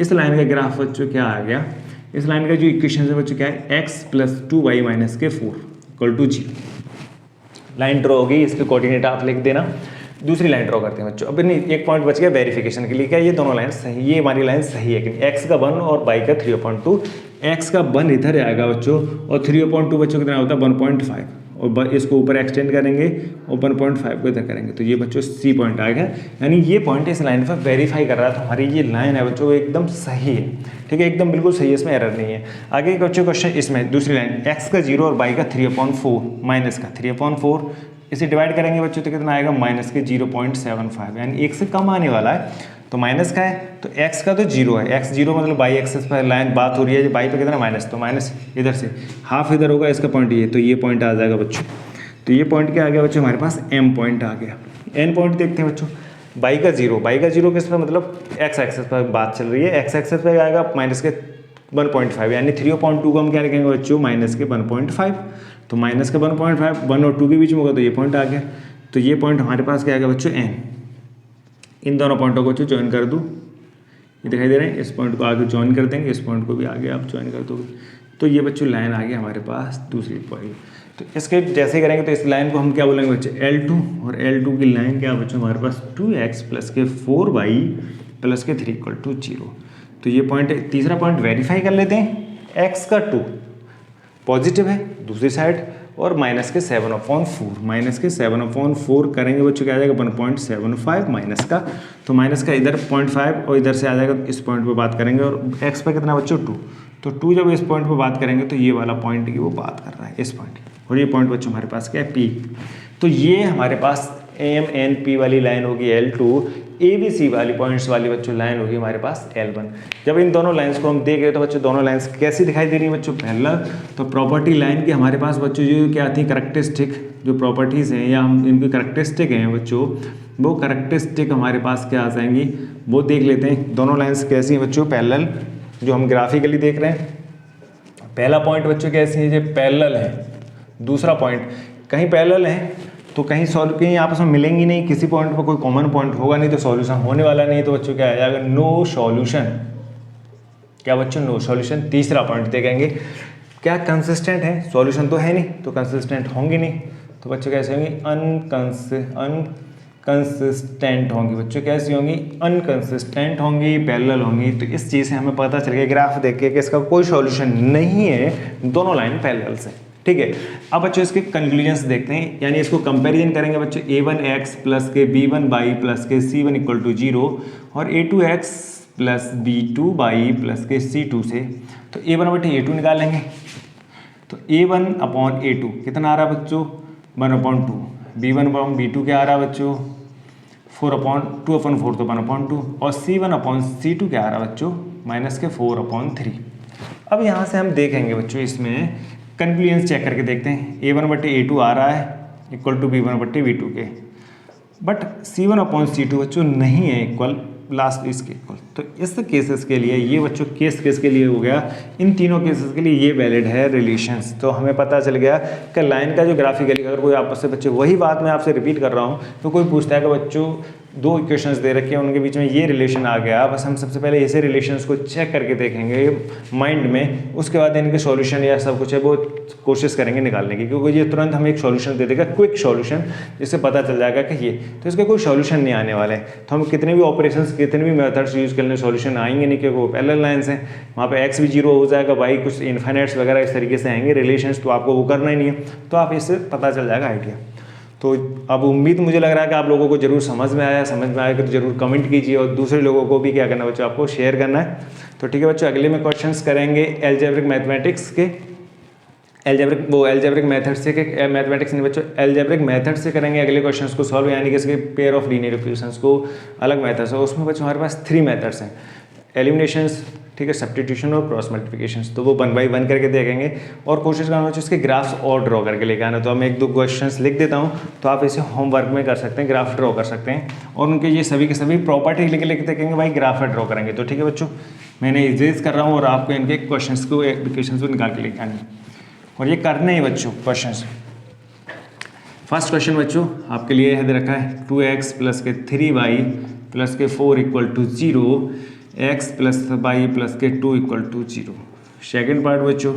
इस लाइन का ग्राफ बच्चों क्या आ गया, इस लाइन का जो इक्वेशन है बच्चों क्या है x + 2y - के 4 = 0। लाइन ड्रॉ होगी, इसके कोऑर्डिनेट आप लिख देना। दूसरी लाइन ड्रॉ करते हैं बच्चों। अब नहीं एक पॉइंट बच गया वेरिफिकेशन के लिए, क्या ये दोनों लाइन सही, ये हमारी लाइन सही है कि नहीं। एक्स का 1 और y का 3/2, एक्स का 1 इधर आएगा बच्चों और 3/2 बच्चों कितना होता है 1.5 और इसको ऊपर एक्सटेंड करेंगे और 1.5 को इधर करेंगे तो ये बच्चों सी पॉइंट आ गया। यानी ये पॉइंट इस लाइन पर वेरीफाई कर रहा था हमारी ये लाइन है बच्चों एकदम सही है, ठीक है एकदम बिल्कुल सही है, इसमें एरर नहीं है। आगे बच्चों क्वेश्चन इसमें दूसरी लाइन एक्स का 0 और y का 3/4 माइनस का 3/4, इसे डिवाइड करेंगे बच्चों तो कितना आएगा -0.75, यानी 1 से कम आने वाला है तो माइनस का है। तो x का तो 0 है, x 0 मतलब बाई एक्सेस पर लाइन बात हो रही है, y पे कितना माइनस, तो माइनस इधर से हाफ इधर होगा इसका पॉइंट ये, तो ये पॉइंट आ जाएगा बच्चों। तो ये पॉइंट क्या आ गया बच्चों हमारे पास m पॉइंट आ गया। n पॉइंट देखते हैं बच्चों, y का 0 किस पर मतलब x एक्सेस पर बात चल रही है, x एक्सेस पर आएगा -1.5 यानी 3/2 को हम क्या लिखेंगे बच्चों -1.5, तो -1.5 1 और 2 के बीच में होगा तो ये पॉइंट आ गया। तो ये पॉइंट हमारे पास क्या आ गया बच्चों n। इन दोनों पॉइंटों को बच्चों ज्वाइन कर दूँ, ये दिखाई दे रहे हैं, इस पॉइंट को आगे ज्वाइन कर देंगे, इस पॉइंट को भी आगे आप ज्वाइन कर दोगे तो ये बच्चों लाइन आ गई हमारे पास दूसरी पॉइंट। तो इसके जैसे करेंगे तो इस लाइन को हम क्या बोलेंगे बच्चे L2, और L2 की लाइन क्या बच्चों हमारे पास 2x + के 4y + के 3 = 0। तो ये पॉइंट तीसरा पॉइंट वेरीफाई कर लेते हैं। x का 2 पॉजिटिव है दूसरी साइड और माइनस के 7/4 करेंगे बच्चों क्या आ जाएगा 1.75 माइनस का, तो माइनस का इधर 0.5 और इधर से आ जाएगा इस पॉइंट पे बात करेंगे और x पर कितना बच्चों 2, तो 2 जब इस पॉइंट पे बात करेंगे तो ये वाला पॉइंट की वो बात कर रहा है इस पॉइंट, और ये पॉइंट बच्चों हमारे पास क्या है P। तो ये हमारे पास AMNP वाली लाइन होगी L2, ABC वाली पॉइंट्स वाली बच्चों लाइन होगी हमारे पास L1। जब इन दोनों लाइंस को हम देख रहे हैं तो बच्चों दोनों लाइंस कैसी दिखाई दे रही है बच्चों? पैरेलल। तो प्रॉपर्टी लाइन की हमारे पास बच्चों जो क्या आती है, करैक्टरिस्टिक जो प्रॉपर्टीज़ हैं या हम इनकी करैक्टरिस्टिक हैं बच्चों, वो करैक्टरिस्टिक हमारे पास क्या आ जाएंगी वो देख लेते हैं। दोनों लाइंस कैसी हैं बच्चों? पैरेलल, जो हम ग्राफिकली देख रहे हैं। पहला पॉइंट बच्चों कैसी है, जो पैरेलल है। दूसरा पॉइंट कहीं पैरेलल है तो कहीं सॉल्व कहीं आपस में मिलेंगी नहीं, किसी पॉइंट पर कोई कॉमन पॉइंट होगा नहीं तो सॉल्यूशन होने वाला नहीं। तो बच्चों क्या आ जाएगा? No solution. क्या बच्चों? No solution. तीसरा पॉइंट देखेंगे क्या कंसिस्टेंट है, सॉल्यूशन तो है नहीं तो कंसिस्टेंट होंगी नहीं, तो बच्चों कैसे होंगी? अनकंसिस्टेंट होंगी। बच्चों कैसी होंगी? अनकंसिस्टेंट होंगी, पैरेलल होंगी। तो इस चीज़ से हमें पता चल गया ग्राफ देख के कि इसका कोई सॉल्यूशन नहीं है, दोनों लाइन पैरेलल से। ठीक है, अब बच्चों इसके कंक्लूजन्स देखते हैं, यानी इसको कंपैरिजन करेंगे बच्चों। a1x प्लस के b1y प्लस के c1 इक्वल टू 0 और a2x प्लस b2y प्लस के c2 से। तो a1 बटे a2 निकालेंगे तो a1 अपॉन a2 कितना आ रहा है बच्चों? 1/2। b1 अपॉन b2 क्या आ रहा है बच्चों? 2/4 तो 1/2। और c1 अपॉन c2 क्या आ रहा है बच्चों? माइनस के 4/3। अब यहाँ से हम देखेंगे बच्चों, इसमें कंक्लूजन्स चेक करके देखते हैं। a1 बटे a2 आ रहा है इक्वल टू b1 बटे b2 के, बट c1 अपॉन c2 बच्चों नहीं है इक्वल लास्ट इसके इक्वल। तो इस केसेस के लिए ये बच्चों केस के लिए हो गया, इन तीनों केसेस के लिए ये वैलिड है रिलेशंस। तो हमें पता चल गया कि लाइन का जो ग्राफिकली, अगर कोई आपस से बच्चों, वही बात मैं आपसे रिपीट कर रहा हूँ, तो कोई पूछता है कि बच्चों दो इक्वेशंस दे रखे हैं उनके बीच में ये रिलेशन आ गया, बस हम सबसे पहले ऐसे रिलेशंस को चेक करके देखेंगे माइंड में, उसके बाद इनके सॉल्यूशन या सब कुछ है वो कोशिश करेंगे निकालने की, क्योंकि ये तुरंत हमें एक सॉल्यूशन दे देगा, क्विक सॉल्यूशन, जिससे पता चल जाएगा कि ये, तो इसका कोई सॉल्यूशन नहीं आने वाला है। तो हम कितने भी ऑपरेशंस, कितने भी मेथड्स यूज़ कर लें, सॉल्यूशन आएंगे नहीं, क्योंकि वो पैरेलल लाइन्स हैं। वहाँ पे x भी 0 हो जाएगा, y कुछ इन्फाइनाइट्स वगैरह इस तरीके से आएंगे रिलेशंस, तो आपको वो करना ही नहीं है। तो आप इससे पता चल जाएगा आइडिया। तो अब उम्मीद मुझे लग रहा है कि आप लोगों को जरूर समझ में आया तो जरूर कमेंट कीजिए और दूसरे लोगों को भी क्या करना है बच्चों, आपको शेयर करना है। तो ठीक है बच्चों, अगले में क्वेश्चंस करेंगे एल्जेब्रिक मैथमेटिक्स के, एल्जेब्रिक मेथड से, के मैथमेटिक्स नहीं बच्चों, एल्जेब्रिक मेथड से करेंगे अगले क्वेश्चंस को सॉल्व, यानी कि इसके पेयर ऑफ लीनियर इक्वेशंस को अलग मेथड्स है। उसमें बच्चों हमारे पास 3 मेथड्स हैं, एलिमिनेशंस, ठीक है, सब्स्टिट्यूशन और क्रॉस मल्टीप्लिकेशंस। तो वो 1 बाई 1 करके देखेंगे और कोशिश करना बच्चों इसके ग्राफ्स और ड्रॉ करके लेके आना। तो हम 1-2 क्वेश्चंस लिख देता हूँ, तो आप इसे होमवर्क में कर सकते हैं, ग्राफ ड्रॉ कर सकते हैं और उनके ये सभी के सभी प्रॉपर्टी लिख देखेंगे, भाई ग्राफ ड्रॉ करेंगे। तो ठीक है बच्चों, मैंने इरेज कर रहा हूँ और आपको इनके क्वेश्चंस को, एप्लीकेशन को निकाल के लेके आने और ये करने ही बच्चों क्वेश्चंस। फर्स्ट क्वेश्चन बच्चों आपके लिए है दे रखा है 2x plus K 3y plus K 4 equal to 0, x plus y plus K 2 equal to 0। Second part बच्चों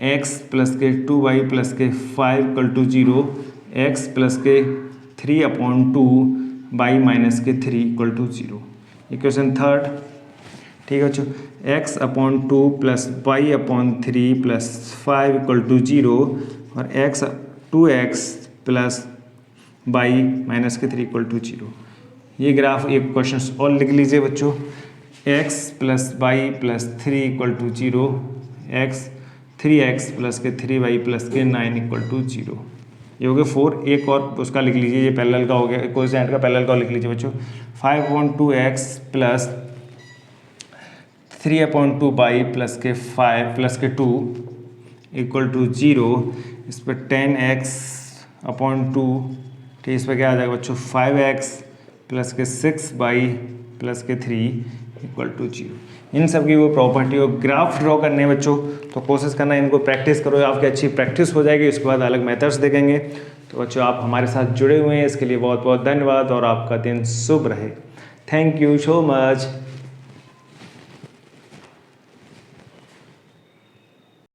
x plus K 2y plus के 5 इक्वल टू 0, x प्लस के 3/2 y माइनस के 3 इक्वल टू 0। इक्वेशन थर्ड, ठीक है बच्चों, x/2 plus y/3 plus 5 equal to 0 और 2x plus y minus के 3 equal to 0। ये ग्राफ एक क्वेश्चन और लिख लीजिए बच्चों, x plus y plus 3 equal to 0, 3x plus K 3y plus के 9 इक्वल टू 0। ये हो गया 4। एक और उसका लिख लीजिए, ये पैरेलल का हो गया, कोएफिशिएंट का पैरेलल का लिख लीजिए बच्चों, 5/2x प्लस 3/2y प्लस के 5 प्लस के 2 इक्वल टू 0। इस पर 10x/2, ठीक, इस पर क्या आ जाएगा बच्चों 5x प्लस के 6y प्लस के 3 इक्वल टू 0। इन सब की वो प्रॉपर्टी और ग्राफ ड्रॉ करने हैं बच्चों, तो कोशिश करना इनको प्रैक्टिस करो, आपकी अच्छी प्रैक्टिस हो जाएगी। उसके बाद अलग मेथड्स देखेंगे। तो बच्चों आप हमारे साथ जुड़े हुए हैं, इसके लिए बहुत बहुत धन्यवाद और आपका दिन शुभ रहे। Thank you so much.